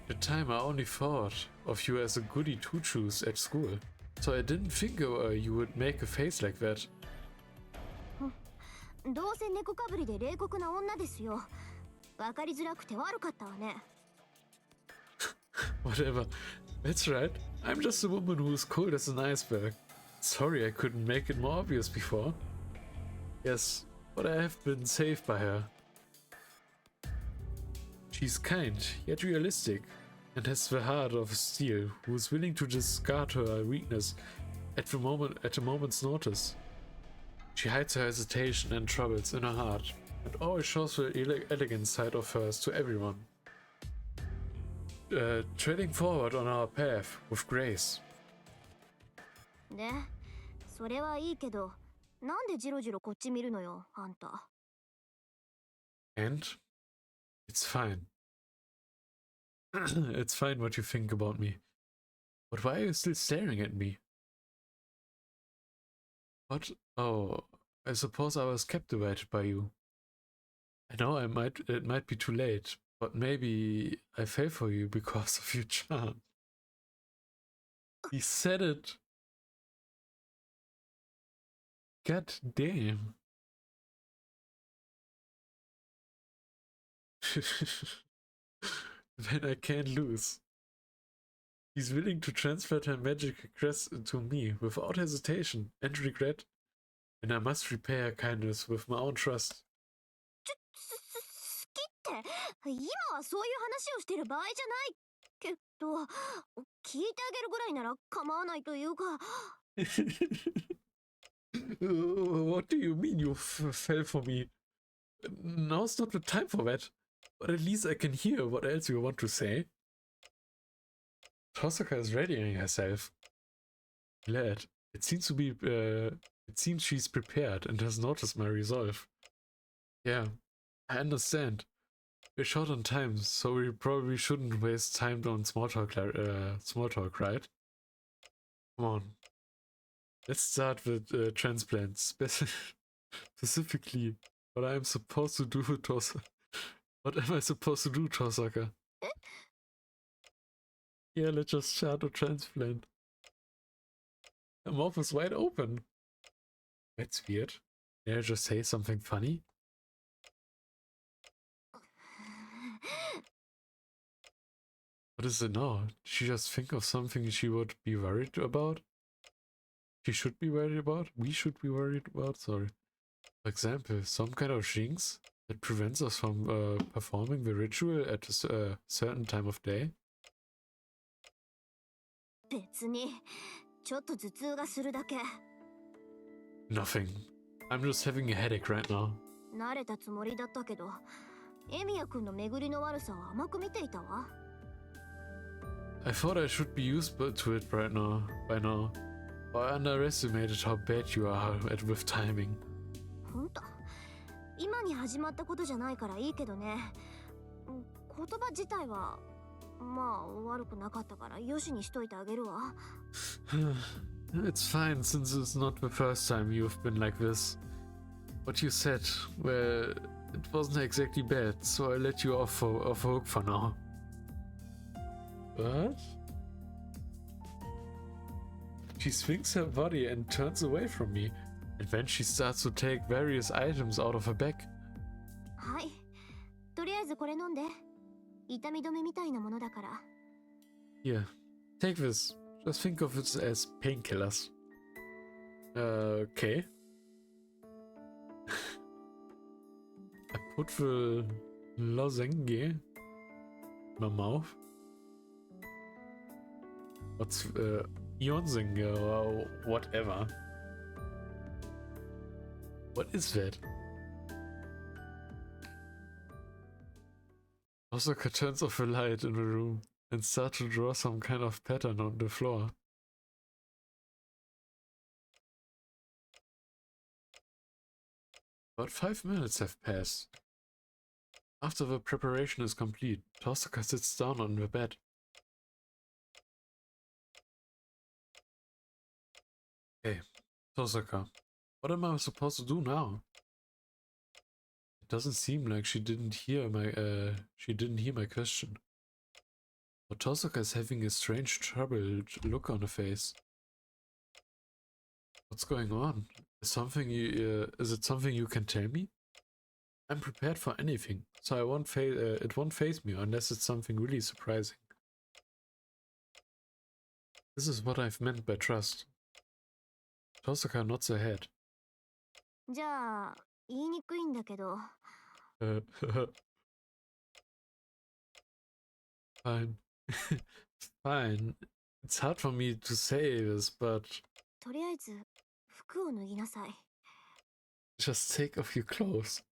At the time I only thought of you as a goody two-shoes at school, so I didn't think you would make a face like that. どうせ猫かぶりで冷酷な女ですよ。わかりづらくて悪かったわね。Whatever. That's right. I'm just a woman who's cold as an iceberg. Sorry I couldn't make it more obvious before. Yes, but I have been saved by her. She's kind, yet realistic, and has the heart of steel, who is willing to discard her weakness at a moment's notice. She hides her hesitation and troubles in her heart, and always shows the elegant side of hers to everyone. Treading forward on our path with grace. で、それはいいけど、なんでジロジロこっち見るのよ、あんた。And it's fine. It's fine what you think about me. But why are you still staring at me? What? Oh, I suppose I was captivated by you. I know it might be too late, but maybe I fell for you because of your charm. He said it. God damn. Then I can't lose. He's willing to transfer her magic request to me without hesitation and regret, and I must repay her kindness with my own trust. 好きって今はそういう話をしてる場合じゃないけど、聞いてあげるぐらいなら構わないというか。What do you mean you fell for me? Now's not the time for that. But at least I can hear what else you want to say. Tosaka is readying herself. Glad. It seems she's prepared and has noticed my resolve. Yeah, I understand. We're short on time, so we probably shouldn't waste time on small talk, right? Come on. Let's start with transplants. Specifically, what I'm supposed to do with Tosaka. What am I supposed to do, Tosaka? Yeah, let's just start a transplant. The mouth is wide open. That's weird. Did I just say something funny? What is it now? Did she just think of something she would be worried about? She should be worried about? We should be worried about? Sorry. For example, some kind of jinx that prevents us from performing the ritual at a certain time of day? 別にちょっと頭痛がするだけ。 Nothing. I'm just having a headache right now. 慣れたつもりだったけど、エミヤ君の巡りの悪さを甘く見ていたわ。I thought I should be used to it by now. But I underestimated how bad you are with timing. ほんと今に始まったことじゃないからいいけどね。言葉自体はまあ悪くなかったからよしにしといてあげるわ。It's fine, since it's not the first time you've been like this. What you said, well, it wasn't exactly bad, so I let you off hook for now. What? She swings her body and turns away from me, and then she starts to take various items out of her bag. はい。とりあえずこれ飲んで。痛み止めみたいなものだから。Here, take this. Just think of it as painkillers. Okay. I put the lozenge in my mouth. What's Yonsenge or whatever? What is that? Osaka turns off the light in the room and starts to draw some kind of pattern on the floor. About 5 minutes have passed. After the preparation is complete, Tosaka sits down on the bed. Hey, Tosaka, what am I supposed to do now? It doesn't seem like she didn't hear my question. But Tosaka is having a strange troubled look on her face. What's going on? Is it something you can tell me? I'm prepared for anything, so it won't faze me unless it's something really surprising. This is what I've meant by trust. Tosaka nods her head. じゃあ、言いにくいんだけど。Fine. Fine. It's hard for me to say this, but とりあえず、服を脱ぎなさい。 just take off your clothes.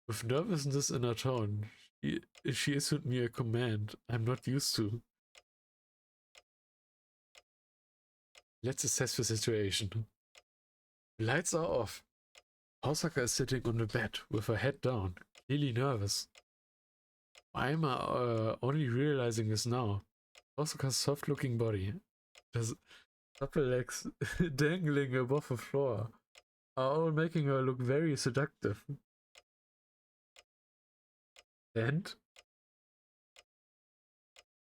With nervousness in her tone, she issued me a command I'm not used to. Let's assess the situation. The lights are off. Osaka is sitting on the bed with her head down, clearly nervous. Why am I only realizing this now? Osaka's soft-looking body, just couple legs dangling above the floor, are all making her look very seductive. And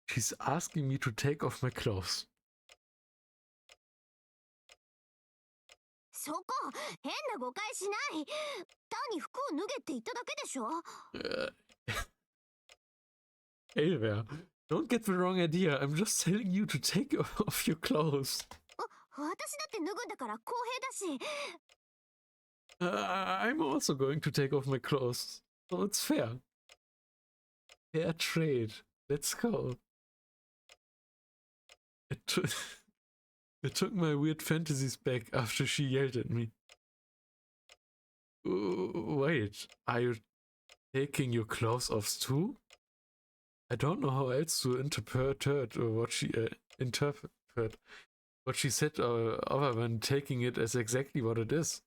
she's asking me to take off my clothes. そこ、変な誤解しない。単に服を脱げって言っただけでしょ。Hey there, don't get the wrong idea. I'm just telling you to take off your clothes. 私だって脱ぐんだから公平だし。I'm also going to take off my clothes, so it's fair. Fair trade. Let's go. It took my weird fantasies back after she yelled at me. Wait, are you taking your clothes off too? I don't know how else to interpret what she said other than taking it as exactly what it is.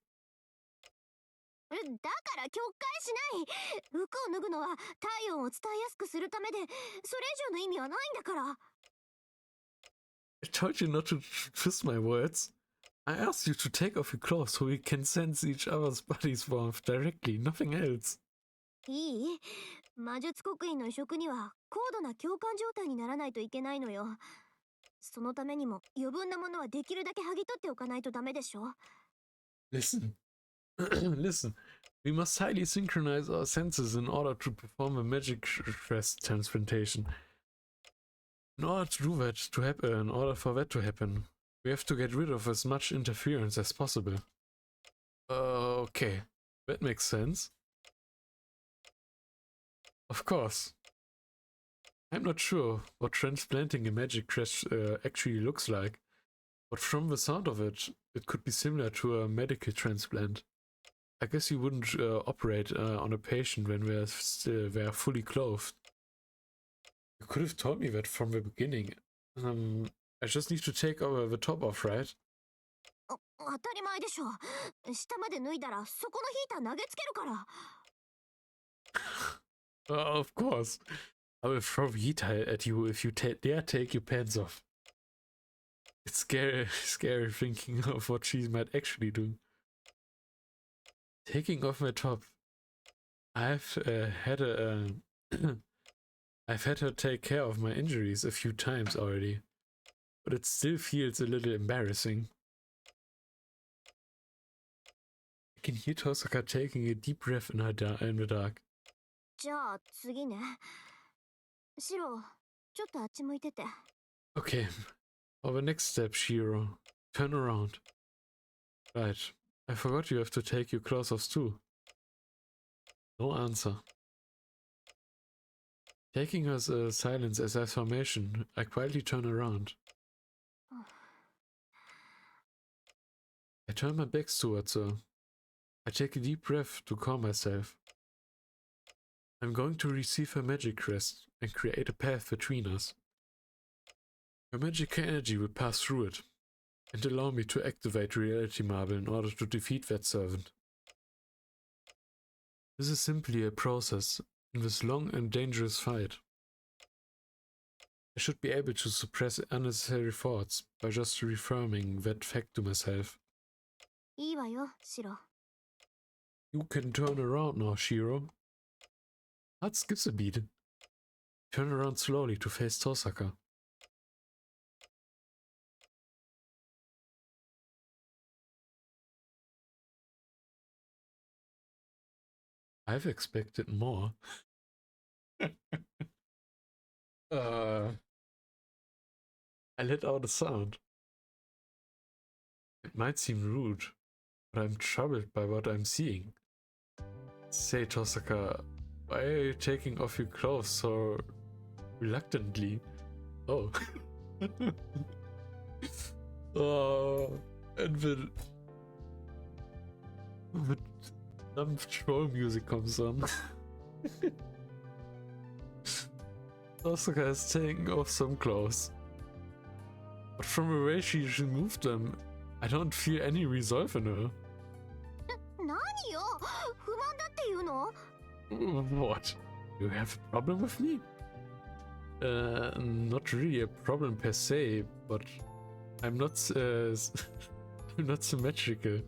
だから境界しない。服を脱ぐのは体温を伝えやすくするためで、それ以上の意味はないんだから。I told you not to twist my words. I asked you to take off your clothes so we can sense each other's bodies warmth directly, nothing else. いい？魔術刻印の移植には高度な共感状態にならないといけないのよ。そのためにも余分なものはできるだけ剥ぎ取っておかないとダメでしょ。Listen. Listen. We must highly synchronize our senses in order to perform a magic crest transplantation. In order for that to happen, we have to get rid of as much interference as possible. Okay, that makes sense. Of course. I'm not sure what transplanting a magic crest actually looks like, but from the sound of it, it could be similar to a medical transplant. I guess you wouldn't operate on a patient when they're fully clothed. You could have told me that from the beginning. I just need to take the top off, right? 当たり前でしょ。下まで脱いだらそこのヒーター投げつけるから。Of course. I will throw the heater at you if you dare take your pants off. It's scary, scary thinking of what she might actually do. Taking off my top. I've had a I've had her take care of my injuries a few times already, but it still feels a little embarrassing. I can hear Tosaka taking a deep breath in the dark. じゃあ次ね。シロ、ちょっとあっち向いてて。Okay, for the next step, Shiro. Turn around. Right, I forgot you have to take your clothes off too. No answer. Taking her silence as affirmation, I quietly turn around. I turn my back towards her. I take a deep breath to calm myself. I'm going to receive her magic crest and create a path between us. Her magical energy will pass through it and allow me to activate Reality Marble in order to defeat that servant. This is simply a process in this long and dangerous fight. I should be able to suppress unnecessary thoughts by just reaffirming that fact to myself. いいわよ、シロ。You can turn around now, Shiro. Heart skips a beat. Turn around slowly to face Tosaka. I've expected more. I let out a sound. It might seem rude, but I'm troubled by what I'm seeing. Say, Tosaka, why are you taking off your clothes so reluctantly? Oh. And the dumb troll music comes on. Tosaka is taking off some clothes. But from the way she removed them, I don't feel any resolve in her. 何よ、不満だっていうの？ What? You have a problem with me? Not really a problem per se, but I'm not I'm not symmetrical.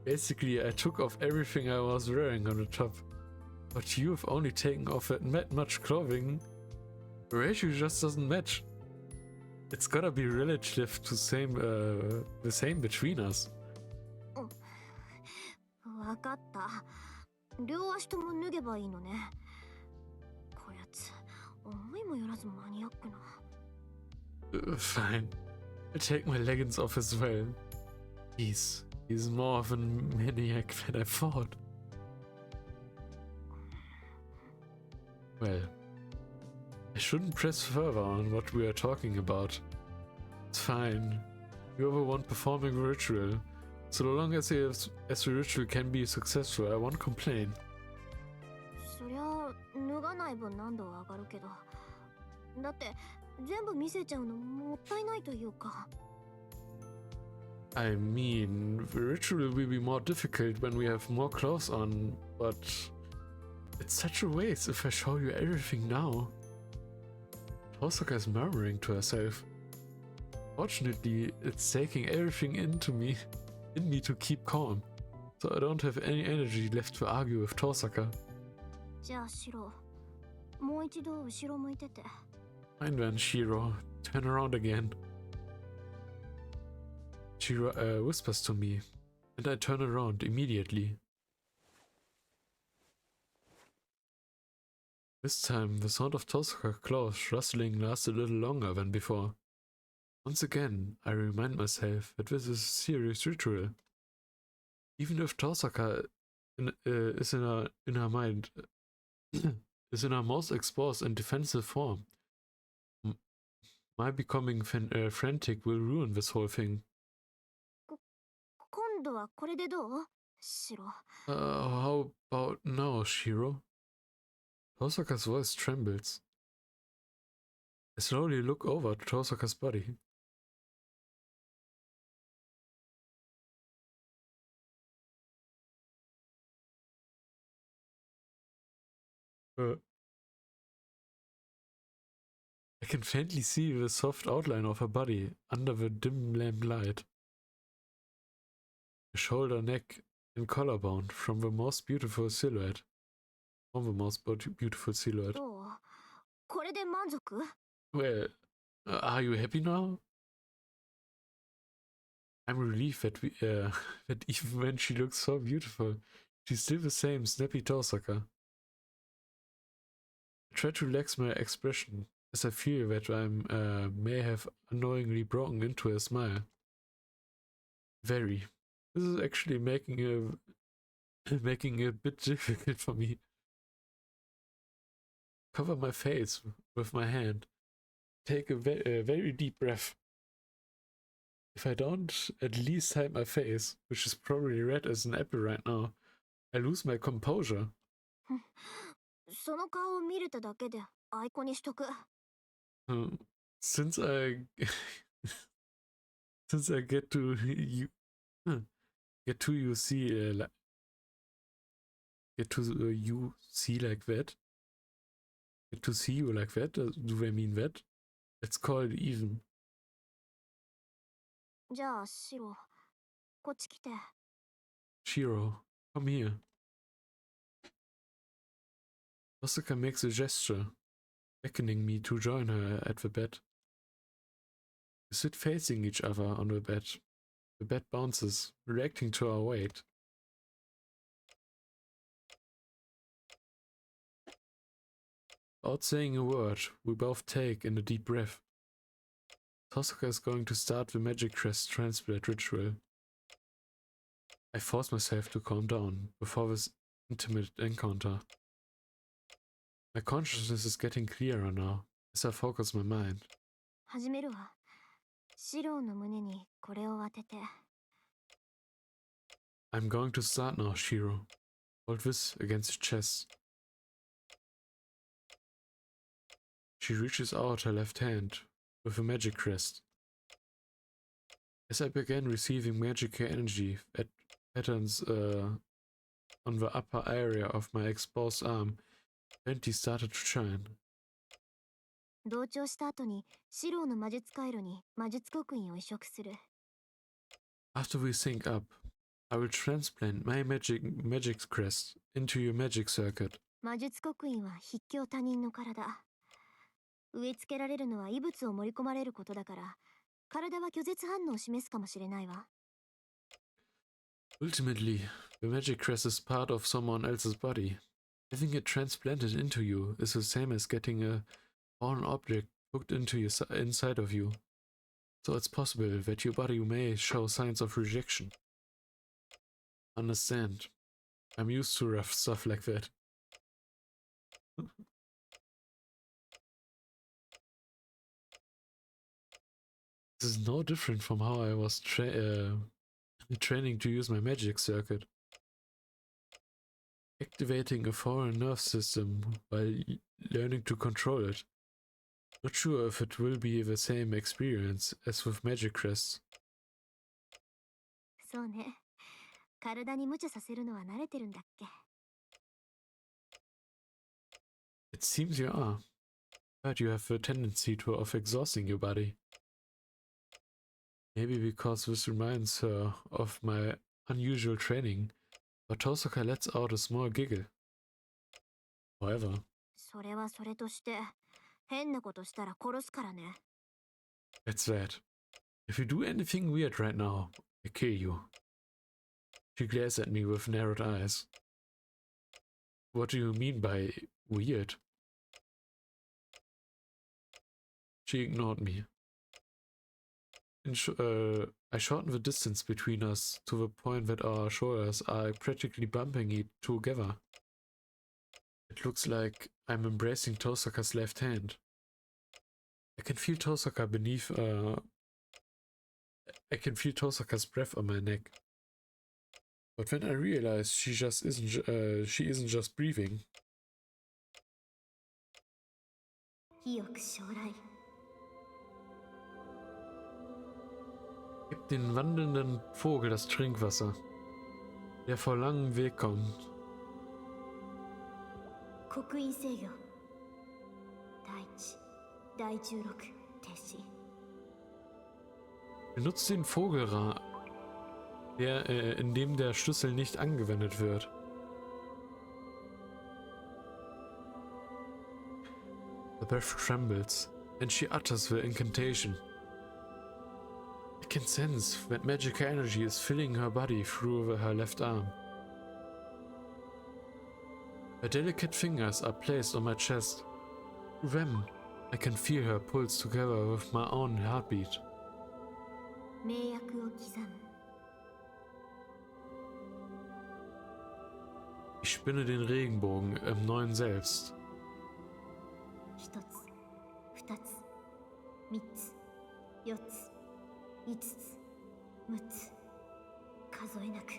Basically, I took off everything I was wearing on the top, but you've only taken off that much clothing. The ratio just doesn't match. It's gotta be relative to the same between us. わかった。両足とも脱げばいいのね。こやつ、思いもよらずマニアックな。Fine. I'll take my leggings off as well. He's more of a maniac than I thought. Well, I shouldn't press further on what we are talking about. It's fine. You're the one performing the ritual. So long as the ritual can be successful, I won't complain. そりゃ脱がない分難度は上がるけど。だって全部見せちゃうのもったいないというか。I mean, the ritual will be more difficult when we have more clothes on, but it's such a waste if I show you everything now. Tosaka is murmuring to herself. Fortunately, it's taking everything in me to keep calm, so I don't have any energy left to argue with Tosaka. じゃあシロ、もう一度後ろ向いてて。Fine then, Shiro. Turn around again. Shiro whispers to me, and I turn around immediately. This time, the sound of Tosaka's clothes rustling lasts a little longer than before. Once again, I remind myself that this is a serious ritual. Even if Tosaka is in her mind, is in her most exposed and defensive form, my becoming frantic will ruin this whole thing. 今度はこれでどう？シロ。How about now, Shiro? Tosaka's voice trembles. I slowly look over to Tosaka's body. I can faintly see the soft outline of her body under the dim lamplight. The shoulder, neck, and collarbone from the most beautiful silhouette. From the most beautiful silhouette. どう？これで満足？ Well, are you happy now? I'm relieved that that even when she looks so beautiful, she's still the same snappy Tosaka. I try to relax my expression as I feel that I may have unknowingly broken into a smile. Very. This is actually making it a bit difficult for me. Cover my face with my hand. Take a very deep breath. If I don't at least hide my face, which is probably red as an apple right now, I lose my composure. その顔を見れただけでアイコンにしとく。Since I since I get to you get to you see get to you see like that. Get to see you like that. Do they mean that? Let's call it even. じゃあシロ、こっち来て。 Shiro, come here. Tosaka makes a gesture, beckoning me to join her at the bed. We sit facing each other on the bed. The bed bounces, reacting to our weight. Without saying a word, we both take in a deep breath. Tosaka is going to start the magic crest transplant ritual. I force myself to calm down before this intimate encounter. My consciousness is getting clearer now as I focus my mind. 始めるわ。シロの胸にこれを当てて。 I'm going to start now, Shiro. Hold this against your chest. She reaches out her left hand with a magic crest. As I began receiving magic energy patterns on the upper area of my exposed arm, faintly started to shine. 同調した後にシロの魔術回路に魔術刻印を移植する。 After we sync up, I will transplant my magic crest into your magic circuit. 魔術刻印は筆境他人の体。植え付けられるのは異物を盛り込まれることだから、体は拒絶反応を示すかもしれないわ。 Ultimately, the magic crest is part of someone else's body. Having it transplanted into you is the same as getting a foreign object hooked into inside of you. So it's possible that your body may show signs of rejection. Understand. I'm used to rough stuff like that. This is no different from how I was training to use my magic circuit. Activating a foreign nerve system while learning to control it. Not sure if it will be the same experience as with magic crests. そうね。体に無茶させるのは慣れてるんだっけ。 It seems you are. But you have a tendency of exhausting your body. Maybe because this reminds her of my unusual training, but Tosaka lets out a small giggle. However, それはそれとして、変なことしたら殺すからね。 that's that. If you do anything weird right now, I kill you. She glares at me with narrowed eyes. What do you mean by weird? She ignored me. I shorten the distance between us to the point that our shoulders are practically bumping it together. It looks like I'm embracing Tosaka's left hand. I can feel Tosaka I can feel Tosaka's breath on my neck. But then I realize she isn't just breathing. 意欲将来。 Gib den wandelnden Vogel das Trinkwasser, der vor langem Weg kommt. 刻印制御。大地。第16停止。 Benutzt den Vogelra, in dem der Schlüssel nicht angewendet wird. The breath trembles, and she utters the incantation. I can sense that magical energy is filling her body through her left arm. Her delicate fingers are placed on my chest. Through them, I can feel her pulse together with my own heartbeat. 名役を刻む。 Ich spinne den Regenbogen im neuen Selbst. 1つ、2つ、3つ、4つ、5つ、6つ、数えなく。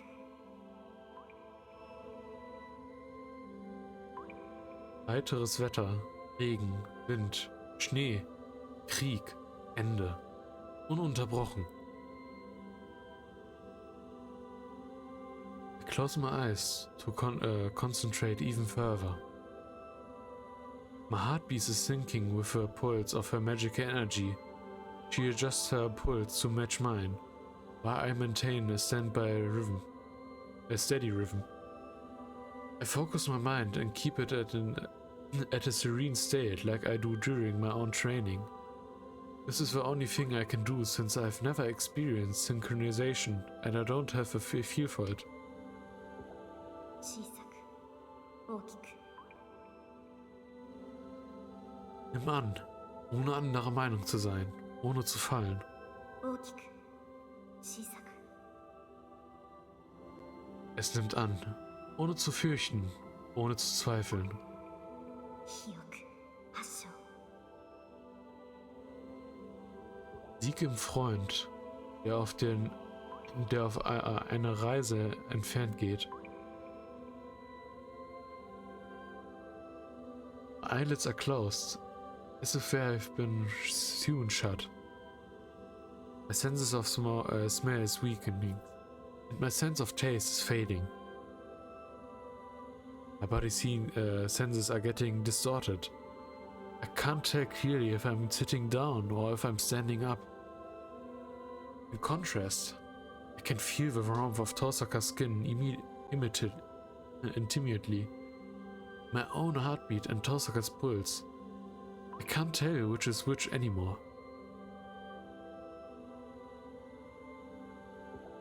Heiteres Wetter, Regen, Wind, Schnee, Krieg, Ende. Ununterbrochen. I close my eyes to concentrate even further. My heartbeat is syncing with her pulse of her magical energy. She adjusts her pulse to match mine, while I maintain a steady rhythm. I focus my mind and keep it at a serene state like I do during my own training. This is the only thing I can do since I've never experienced synchronization and I don't have a feel for it. 小さく、大きく。 Nimm an, ohne anderer Meinung zu sein, ohne zu fallen. 大きく、小さく。 Es nimmt an, ohne zu fürchten, ohne zu zweifeln. 広く、発症。 Sieg im Freund, der auf eine Reise entfernt geht. My eyelids are closed, as if I've been sewn shut. My senses of smell is weakening, and my sense of taste is fading. My body's senses are getting distorted. I can't tell clearly if I'm sitting down or if I'm standing up. In contrast, I can feel the warmth of Tosaka's skin intimately. My own heartbeat and Tosaka's pulse. I can't tell which is which anymore.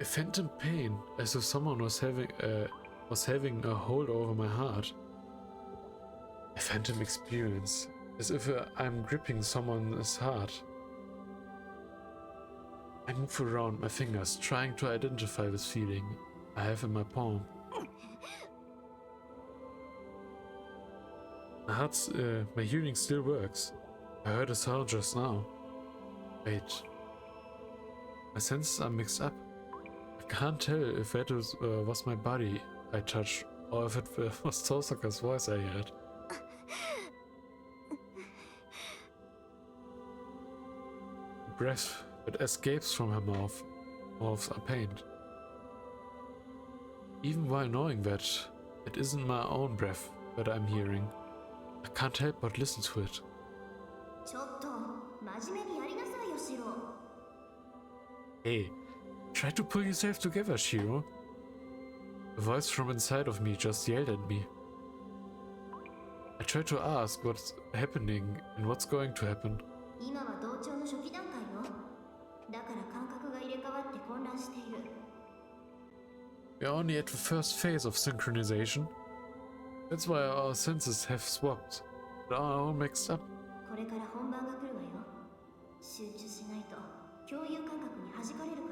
A phantom pain, as if someone was having a hold over my heart. A phantom experience, as if I'm gripping someone's heart. I move around my fingers, trying to identify this feeling I have in my palm. My hearing still works. I heard a sound just now. Wait. My senses are mixed up. I can't tell if that was my body I touched or if it was Tosaka's voice I heard. The breath that escapes from her mouths are pained. Even while knowing that it isn't my own breath that I'm hearing, I can't help but listen to it. ちょっと、真面目にやりなさいよ、シロ。 Hey, try to pull yourself together, Shiro. A voice from inside of me just yelled at me. I tried to ask what's happening and what's going to happen. 今は同調の初期段階よ。だから感覚が入れ替わって混乱している。 We're only at the first phase of synchronization. That's why our senses have swapped. They are all mixed up. これから本番が来るわよ。集中しないと共有感覚に弾かれるか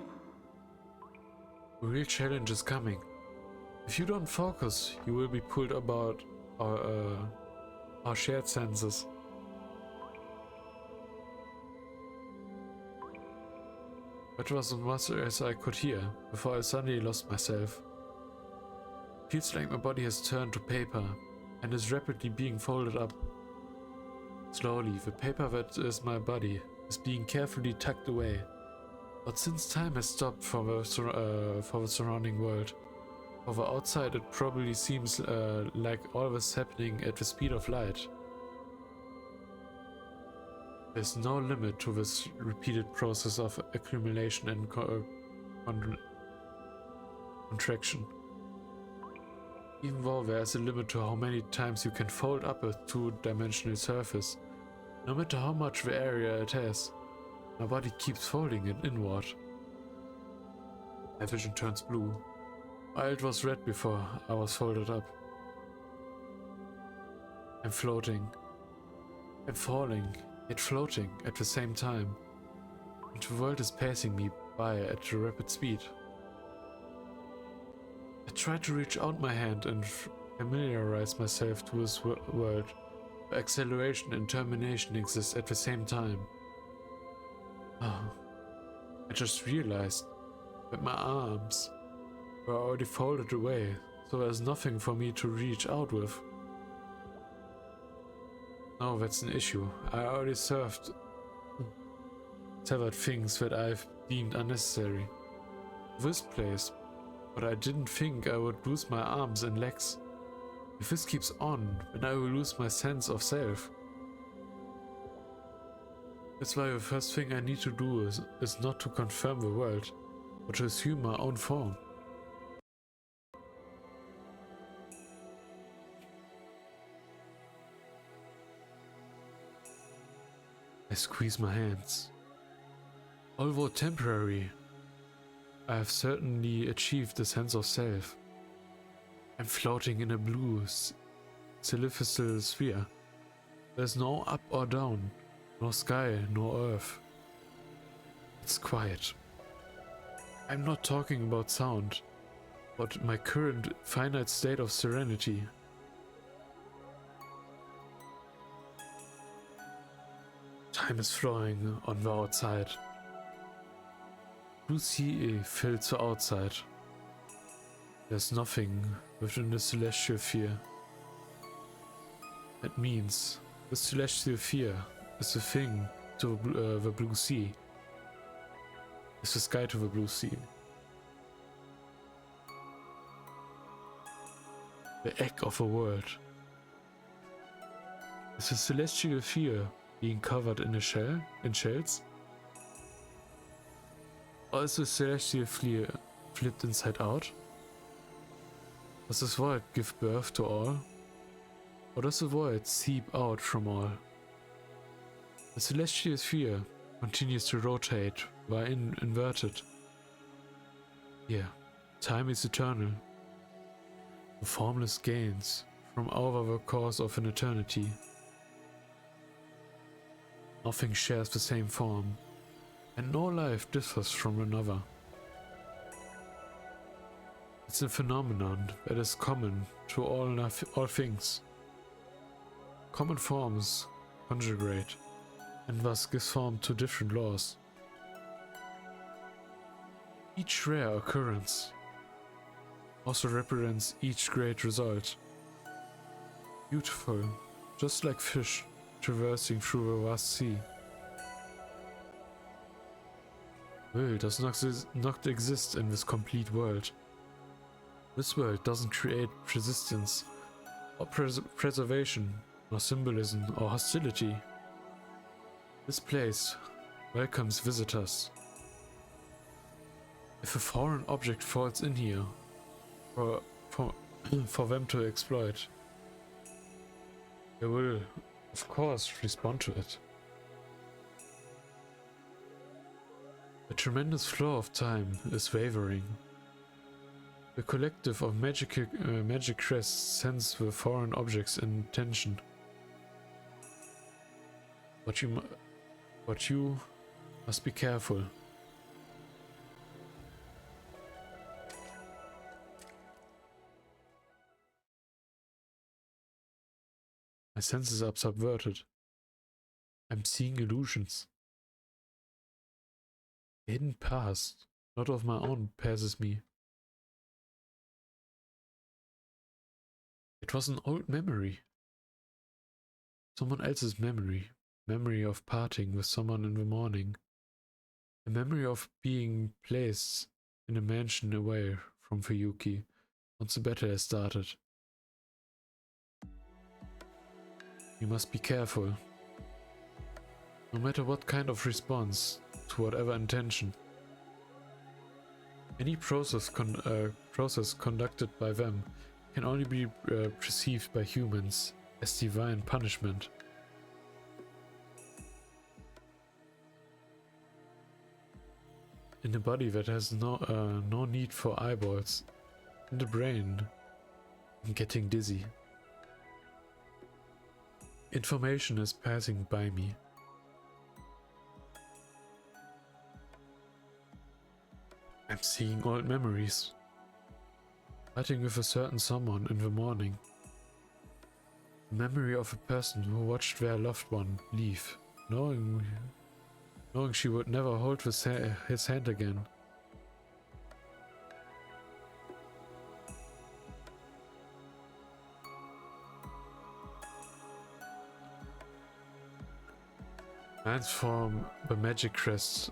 ら。 A real challenge is coming. If you don't focus, you will be pulled about our shared senses. That was as much as I could hear before I suddenly lost myself. Feels like my body has turned to paper and is rapidly being folded up. Slowly, the paper that is my body is being carefully tucked away. But since time has stopped for the surrounding world, for the outside it probably seems like all this happening at the speed of light. There's no limit to this repeated process of accumulation and contraction. Even though there's a limit to how many times you can fold up a two-dimensional surface, no matter how much the area it has, my body keeps folding it inward. My vision turns blue, while it was red before I was folded up. I'm floating. I'm falling, yet floating at the same time, and the world is passing me by at a rapid speed. I try to reach out my hand and familiarize myself to this world, where acceleration and termination exist at the same time. Oh, I just realized that my arms were already folded away, so there's nothing for me to reach out with. No, that's an issue. I already severed things that I've deemed unnecessary. This place, but I didn't think I would lose my arms and legs. If this keeps on, then I will lose my sense of self. That's why the first thing I need to do is not to confirm the world, but to assume my own form. I squeeze my hands. Although temporary, I have certainly achieved a sense of self. I'm floating in a blue, celestial sphere. There's no up or down, no sky, no earth. It's quiet. I'm not talking about sound, but my current finite state of serenity. Time is flowing on the outside. Blue sea fills the outside. There's nothing within the celestial sphere. That means the celestial sphere is the thing to the blue sea. It's the sky to the blue sea. The egg of a world. Is the celestial sphere being covered in shells? Or is the celestial sphere flipped inside out? Does this void give birth to all? Or does the void seep out from all? The celestial sphere continues to rotate while inverted. Here, time is eternal. The formless gains from over the course of an eternity. Nothing shares the same form, and no life differs from another. It's a phenomenon that is common to all things. Common forms conjugate, and thus gives form to different laws. Each rare occurrence also represents each great result. Beautiful, just like fish traversing through a vast sea. Will does not exist in this complete world. This world doesn't create persistence, or preservation, nor symbolism, or hostility. This place welcomes visitors. If a foreign object falls in here for them to exploit, they will, of course, respond to it. The tremendous flow of time is wavering. The collective of magic crests sense the foreign object's intention. But you must be careful. My senses are subverted. I'm seeing illusions. The hidden past, not of my own, passes me. It was an old memory. Someone else's memory. Memory of parting with someone in the morning. A memory of being placed in a mansion away from Fuyuki once the battle has started. You must be careful. no matter what kind of response to whatever intention. Any process conducted by them can only be perceived by humans as divine punishment. In a body that has no need for eyeballs, in the brain, I'm getting dizzy. Information is passing by me. I'm seeing old memories. Fighting with a certain someone in the morning. The memory of a person who watched their loved one leave, knowing she would never hold his hand again. Lines from the magic crests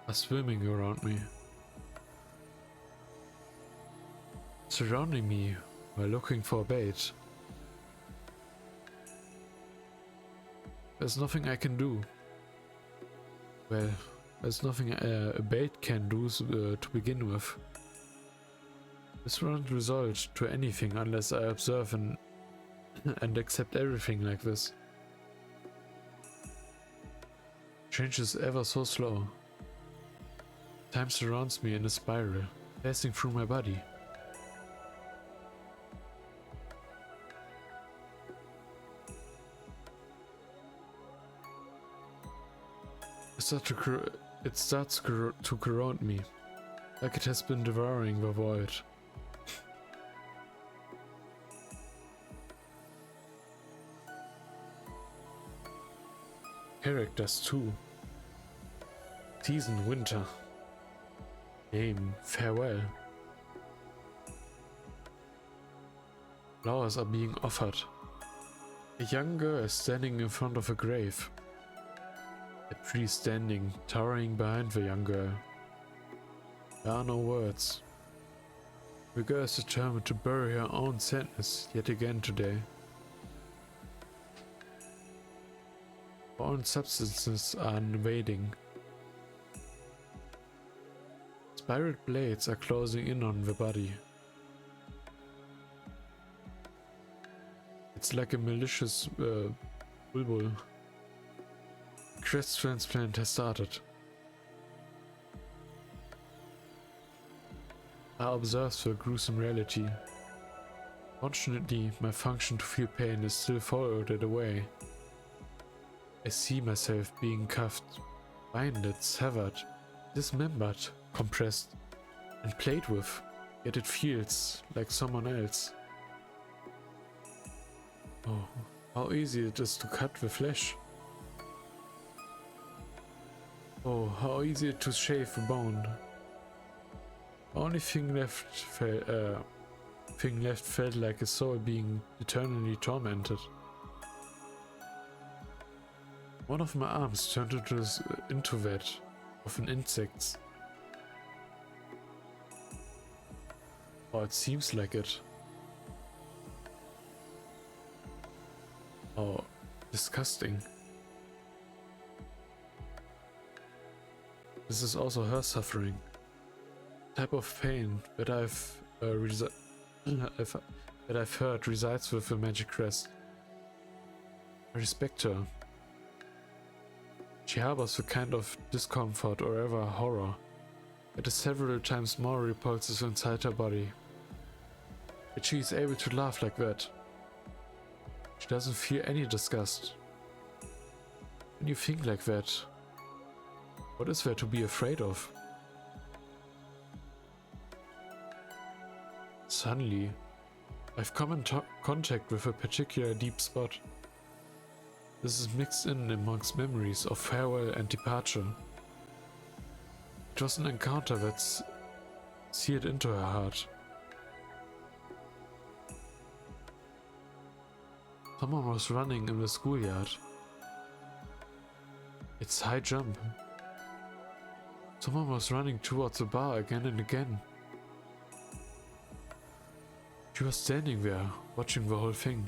are swimming around me, surrounding me while looking for bait. There's nothing I can do. Well, there's nothing a bait can do to begin with. This won't result to anything unless I observe and accept everything like this. Change is ever so slow. Time surrounds me in a spiral, passing through my body. It starts to corrode me, like it has been devouring the void. Characters too. Season winter. Name farewell. Flowers are being offered. A young girl is standing in front of a grave. A tree standing, towering behind the young girl. There are no words. The girl is determined to bury her own sadness yet again today. Foreign substances are invading. Spiral blades are closing in on the body. It's like a malicious bulbul. Crest transplant has started. I observe the gruesome reality. Fortunately, my function to feel pain is still folded away. I see myself being cuffed, binded, severed, dismembered, compressed, and played with, yet it feels like someone else. Oh, how easy it is to cut the flesh. Oh, how easy to shave a bone. Only thing left felt like a soul being eternally tormented. One of my arms turned into that of an insect. Or it seems like it. Oh, disgusting. This is also her suffering. Type of pain that I've heard resides with the magic crest. I respect her. She harbors the kind of discomfort or ever horror that is several times more repulsive inside her body. Yet she is able to laugh like that. She doesn't feel any disgust. When you think like that, what is there to be afraid of? Suddenly, I've come in contact with a particular deep spot. This is mixed in amongst memories of farewell and departure. It was an encounter that's seared into her heart. Someone was running in the schoolyard. It's high jump. Someone was running towards the bar again and again. She was standing there, watching the whole thing.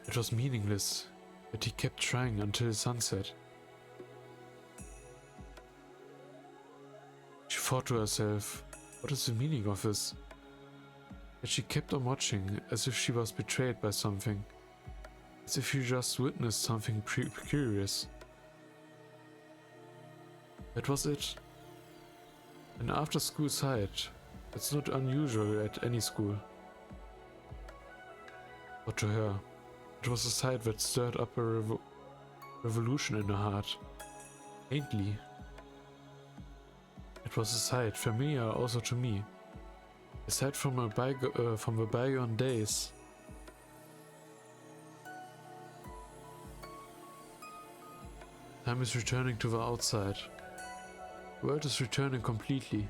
It was meaningless, but he kept trying until sunset. She thought to herself, what is the meaning of this? But she kept on watching, as if she was betrayed by something. As if she just witnessed something curious. That was it. An after-school site. It's not unusual at any school. But to her, it was a sight that stirred up a revolution in her heart. Faintly. It was a sight familiar also to me. A sight from the bygone days. Time is returning to the outside. The world is returning completely.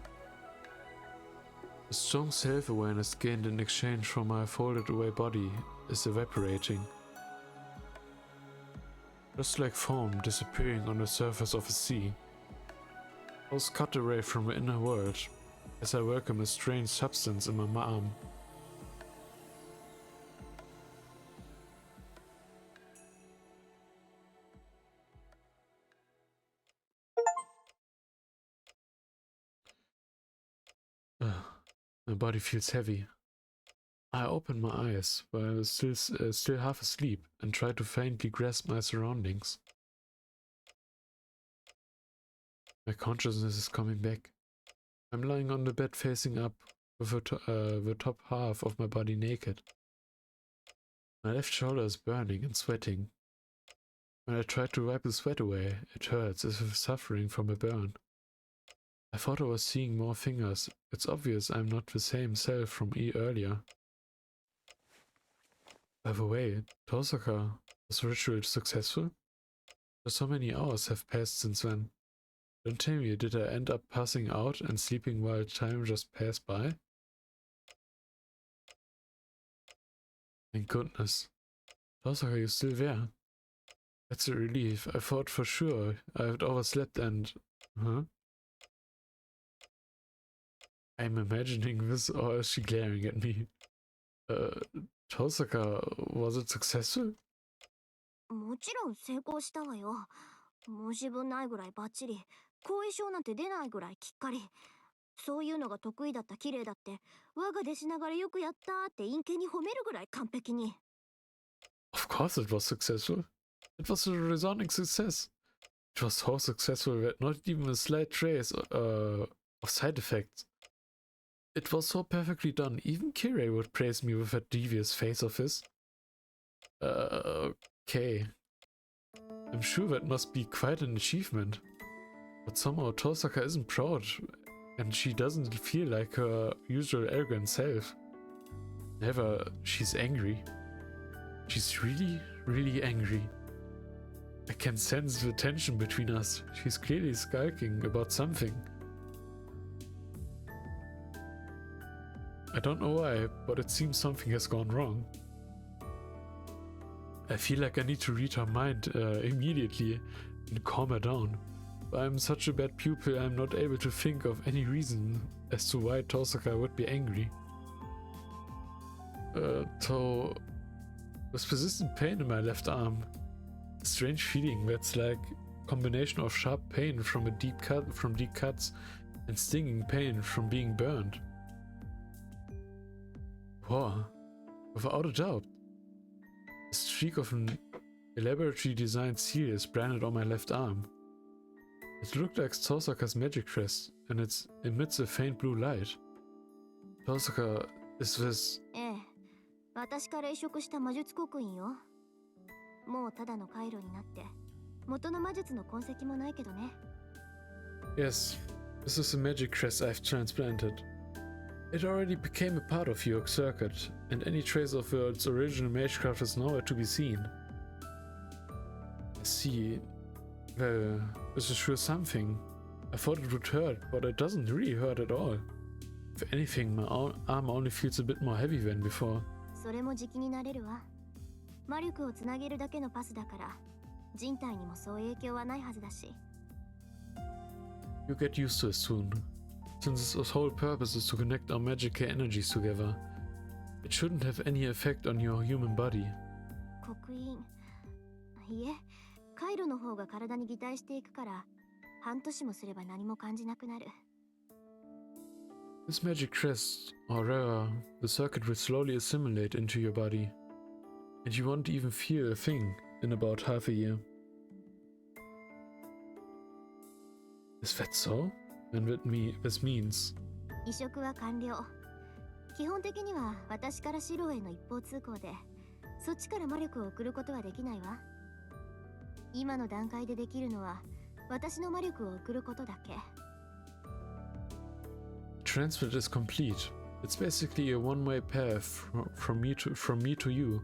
The strong self-awareness gained in exchange for my folded away body is evaporating. Just like foam disappearing on the surface of a sea. I was cut away from the inner world as I welcome a strange substance in my arm. My body feels heavy. I open my eyes while I was still half asleep and try to faintly grasp my surroundings. My consciousness is coming back. I'm lying on the bed facing up with the top half of my body naked. My left shoulder is burning and sweating. When I try to wipe the sweat away, it hurts as if suffering from a burn. I thought I was seeing more fingers. It's obvious I'm not the same self from earlier. By the way, Tosaka, was the ritual successful? For so many hours have passed since then. Don't tell me, did I end up passing out and sleeping while time just passed by? Thank goodness. Tosaka, you're still there. That's a relief. I thought for sure I had overslept and... Huh? I'm imagining this, or is she glaring at me? Tosaka, was it successful? もちろん成功したわよ。申し分ないぐらいバッチリ。後遺症なんて出ないぐらいきっかり。そういうのが得意だった綺麗だって、我が弟子ながらよくやったって陰険に褒めるぐらい完璧に。Of course it was successful. It was a resounding success. It was so successful that not even a slight trace of side effects. It was so perfectly done, even Kirei would praise me with that devious face of his. Okay. I'm sure that must be quite an achievement. But somehow Tosaka isn't proud, and she doesn't feel like her usual arrogant self. Never, she's angry. She's really, really angry. I can sense the tension between us. She's clearly sulking about something. I don't know why, but it seems something has gone wrong. I feel like I need to read her mind immediately and calm her down. But I'm such a bad pupil, I'm not able to think of any reason as to why Tosaka would be angry. So, with persistent pain in my left arm. A strange feeling that's like a combination of sharp pain from deep cuts and stinging pain from being burned. Wow, without a doubt. A streak of an elaborately designed seal is branded on my left arm. It looked like Tosaka's magic crest, and it emits a faint blue light. Tosaka, is this... ええ、私から移植した魔術刻印よ。もうただの回路になって、元の魔術の痕跡もないけどね。Yes, this is a magic crest I've transplanted. It already became a part of your circuit, and any trace of its original magecraft is nowhere to be seen. I see. Well, this is sure something. I thought it would hurt, but it doesn't really hurt at all. If anything, my arm only feels a bit more heavy than before. それも時期になれるわ。魔力をつなげるだけのパスだから、人体にもそう影響はないはずだし。You get used to it soon. Since its whole purpose is to connect our magical energies together, it shouldn't have any effect on your human body. 刻印。いえ、回路の方が体に擬態していくから、半年もすれば何も感じなくなる。This magic crest, or rather, the circuit will slowly assimilate into your body, and you won't even feel a thing in about half a year. Is that so? And this means... 移植は完了。基本的には私からシロへの一方通行で、そっちから魔力を送ることはできないわ。今の段階でできるのは、私の魔力を送ることだけ。Transfer is complete. It's basically a one-way path from me to you,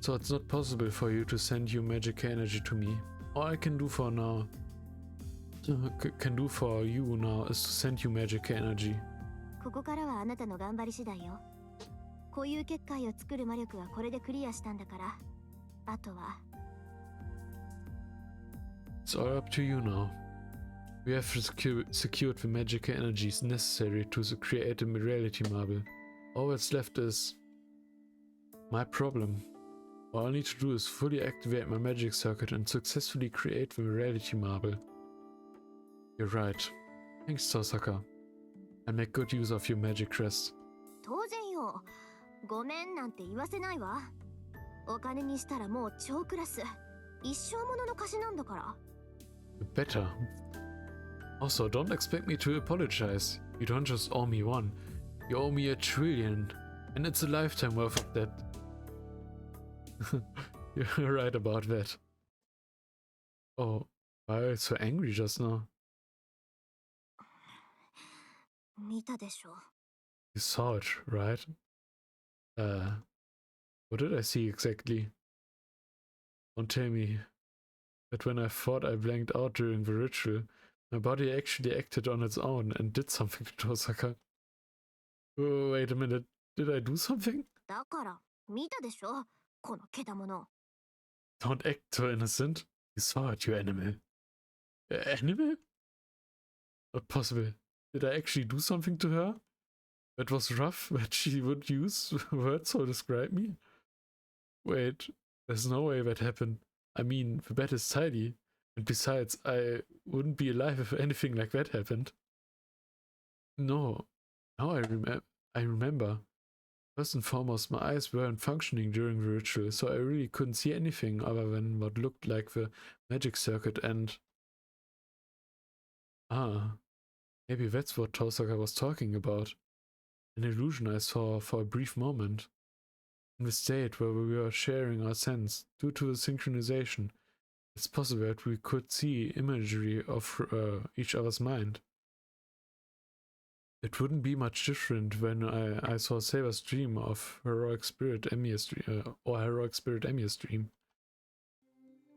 so it's not possible for you to send your magic energy to me. All I can do for you now is to send you magic energy. ここからはあなたの頑張り次第よ。固有結界を作る魔力はこれでクリアしたんだから、あとは。It's all up to you now. We have secured the magic energies necessary to create a reality marble. All that's left is my problem. All I need to do is fully activate my magic circuit and successfully create the reality marble. You're right. Thanks, Tosaka. I'll make good use of your magic crest. 当然よ。ごめんなんて言わせないわ。お金にしたらもう超クラス。一生ものの貸しなんだから。Better. Also, don't expect me to apologize. You don't just owe me one. You owe me 1 trillion. And it's a lifetime worth of that. You're right about that. Oh, why are you so angry just now? 見たでしょ。You saw it, right? What did I see exactly? Don't tell me that when I thought I blanked out during the ritual, my body actually acted on its own and did something to Tosaka. Oh, wait a minute. Did I do something? だから、見たでしょこのけだもの。Don't act so innocent. You saw it, you animal. Animal? Not possible. Did I actually do something to her? That was rough, that she would use words to describe me? Wait, there's no way that happened. I mean, the bed is tidy. And besides, I wouldn't be alive if anything like that happened. No. Now I remember. First and foremost, my eyes weren't functioning during the ritual, so I really couldn't see anything other than what looked like the magic circuit and... Ah, maybe that's what Tosaka was talking about. An illusion I saw for a brief moment. In the state where we were sharing our sense, due to the synchronization, it's possible that we could see imagery of each other's mind. It wouldn't be much different when I saw Saber's dream of Heroic Spirit Emiya's dream, or Heroic Spirit Emiya's dream.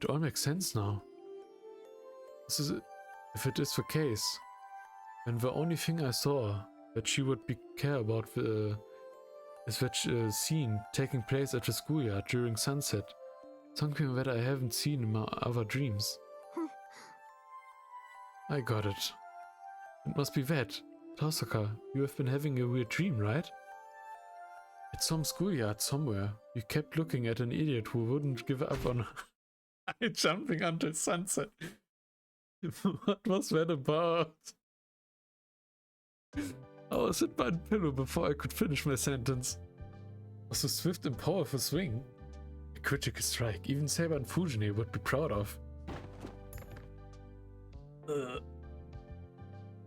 It all makes sense now. If it is the case, then the only thing I saw that she would care about is that scene taking place at the schoolyard during sunset. Something that I haven't seen in my other dreams. I got it. It must be that. Tosaka, you have been having a weird dream, right? At some schoolyard somewhere, you kept looking at an idiot who wouldn't give up on jumping until sunset. What was that about? I was hit by a pillow before I could finish my sentence. It was a swift and powerful swing. A critical strike, even Saber and Fujine would be proud of.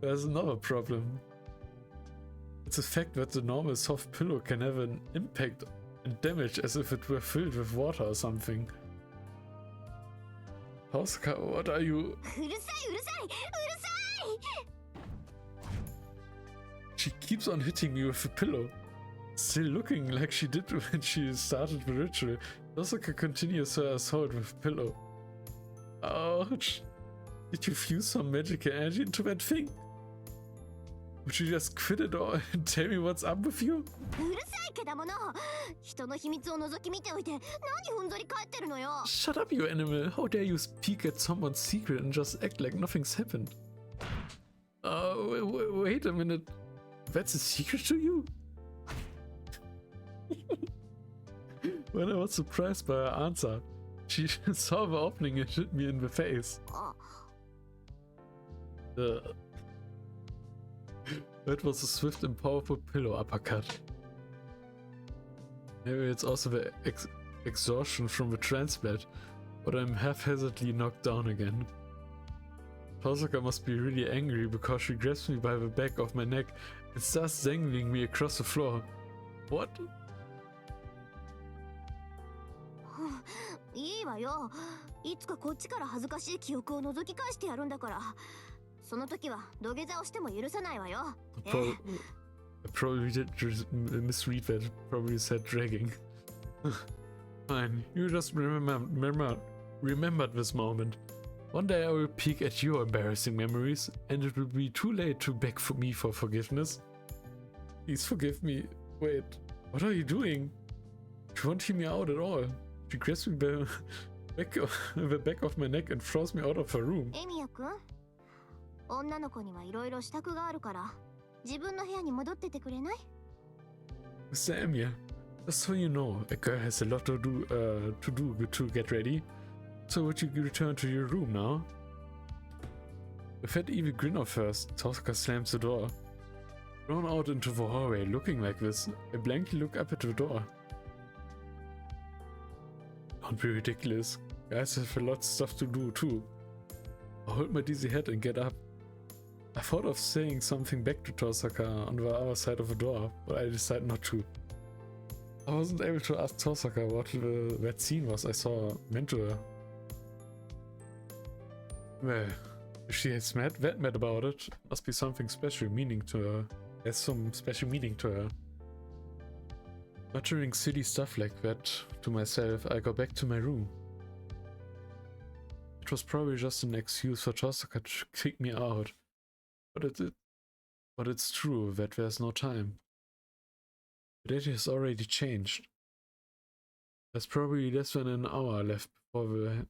There's another problem. It's the fact that the normal soft pillow can have an impact and damage as if it were filled with water or something. Tosaka, what are you... She keeps on hitting me with the pillow. Still looking like she did when she started the ritual, Tosaka continues her assault with the pillow. Ouch. Did you fuse some magic energy into that thing? Would you just quit it all and tell me what's up with you? Shut up, you animal! How dare you speak at someone's secret and just act like nothing's happened? Wait a minute. That's a secret to you? When I was surprised by her answer, she saw the opening and hit me in the face. That was a swift and powerful pillow uppercut. Maybe it's also the exhaustion from the transplant, but I'm haphazardly knocked down again. Tosaka must be really angry because she grabs me by the back of my neck and starts dangling me across the floor. What? いいわよ。いつかこっちから恥ずかしい記憶を覗き返してやるんだから。その時は土下座をしても許さないわよ。I probably did misread that. Probably said dragging. Fine, you just remembered this moment. One day I will peek at your embarrassing memories, and it will be too late to beg for me for forgiveness. Please forgive me. Wait, what are you doing? She won't hear me out at all. She grabs me by the back of my neck and throws me out of her room. エミヤ君、女の子にはいろいろ支度があるから、自分の部屋に戻っててくれない？ Mr. Emir, just so you know, a girl has a lot to do to get ready. So would you return to your room now? With that evil grin of hers, Tosaka slams the door. Thrown out into the hallway looking like this, I blankly look up at the door. Don't be ridiculous. Guys have a lot of stuff to do too. I hold my dizzy head and get up. I thought of saying something back to Tosaka on the other side of the door, but I decided not to. I wasn't able to ask Tosaka what that scene was I saw meant to her. Well, if she is that mad about it, must be something special meaning to her. There's some special meaning to her. Muttering silly stuff like that to myself, I go back to my room. It was probably just an excuse for Tosaka to kick me out. But it's true that there's no time. The date has already changed. There's probably less than an hour left before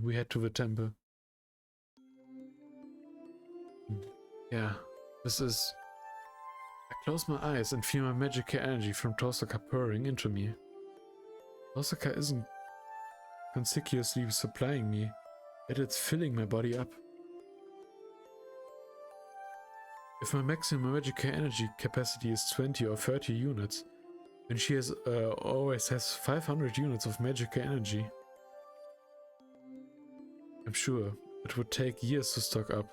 we head to the temple. Yeah, this is... I close my eyes and feel my magical energy from Tosaka pouring into me. Tosaka isn't conspicuously supplying me, yet it's filling my body up. If my maximum magical energy capacity is 20 or 30 units, then she always has 500 units of magical energy. I'm sure it would take years to stock up,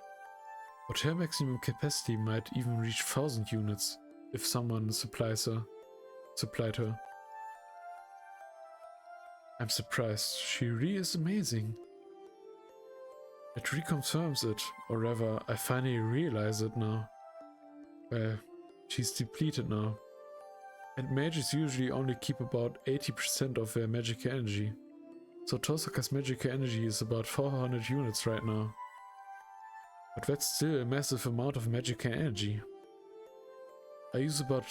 but her maximum capacity might even reach 1000 units if someone supplied her. I'm surprised. She really is amazing. It reconfirms it, or rather, I finally realize it now. Well, she's depleted now. And mages usually only keep about 80% of their magical energy. So Tosaka's magical energy is about 400 units right now. But that's still a massive amount of magical energy. I use about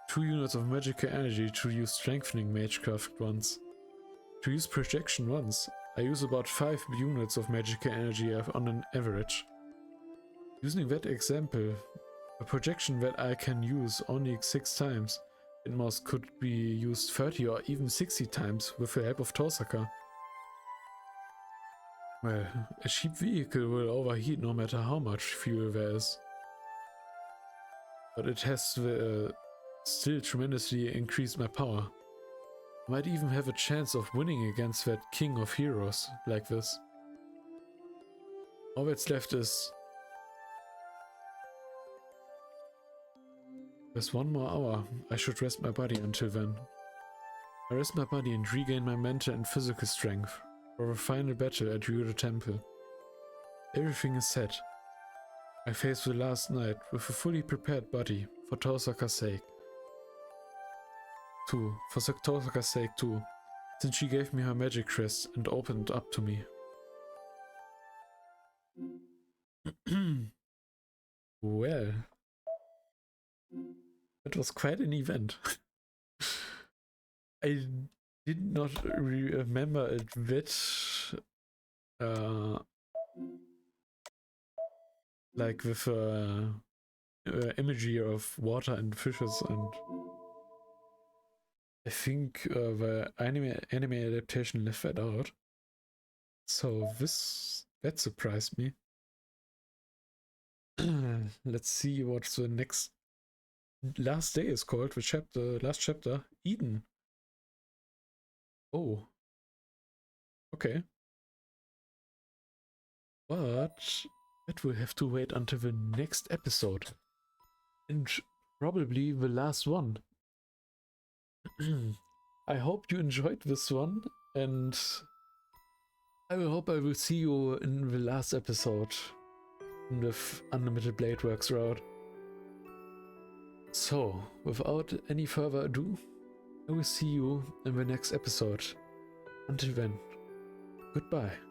2 units of magical energy to use strengthening magecraft once. To use projection once, I use about 5 units of magical energy on an average. Using that example, a projection that I can use only 6 times at most could be used 30 or even 60 times with the help of Tosaka. Well, a cheap vehicle will overheat no matter how much fuel there is. But it has still tremendously increased my power. I might even have a chance of winning against that king of heroes like this. All that's left is... There's 1 more hour. I should rest my body until then. I rest my body and regain my mental and physical strength for a final battle at Ryudo Temple. Everything is set. I face the last night with a fully prepared body for Tosaka's sake. For Tosaka's sake too, since she gave me her magic crest and opened up to me. Well, that was quite an event. I did not remember it that like with imagery of water and fishes and I think the anime adaptation left that out. So that surprised me. Let's see what the next last day is called. The last chapter, Eden. Oh, okay. But that will have to wait until the next episode. And probably the last one. I hope you enjoyed this one, and I hope I will see you in the last episode in the Unlimited Blade Works route. So, without any further ado, I will see you in the next episode. Until then, goodbye.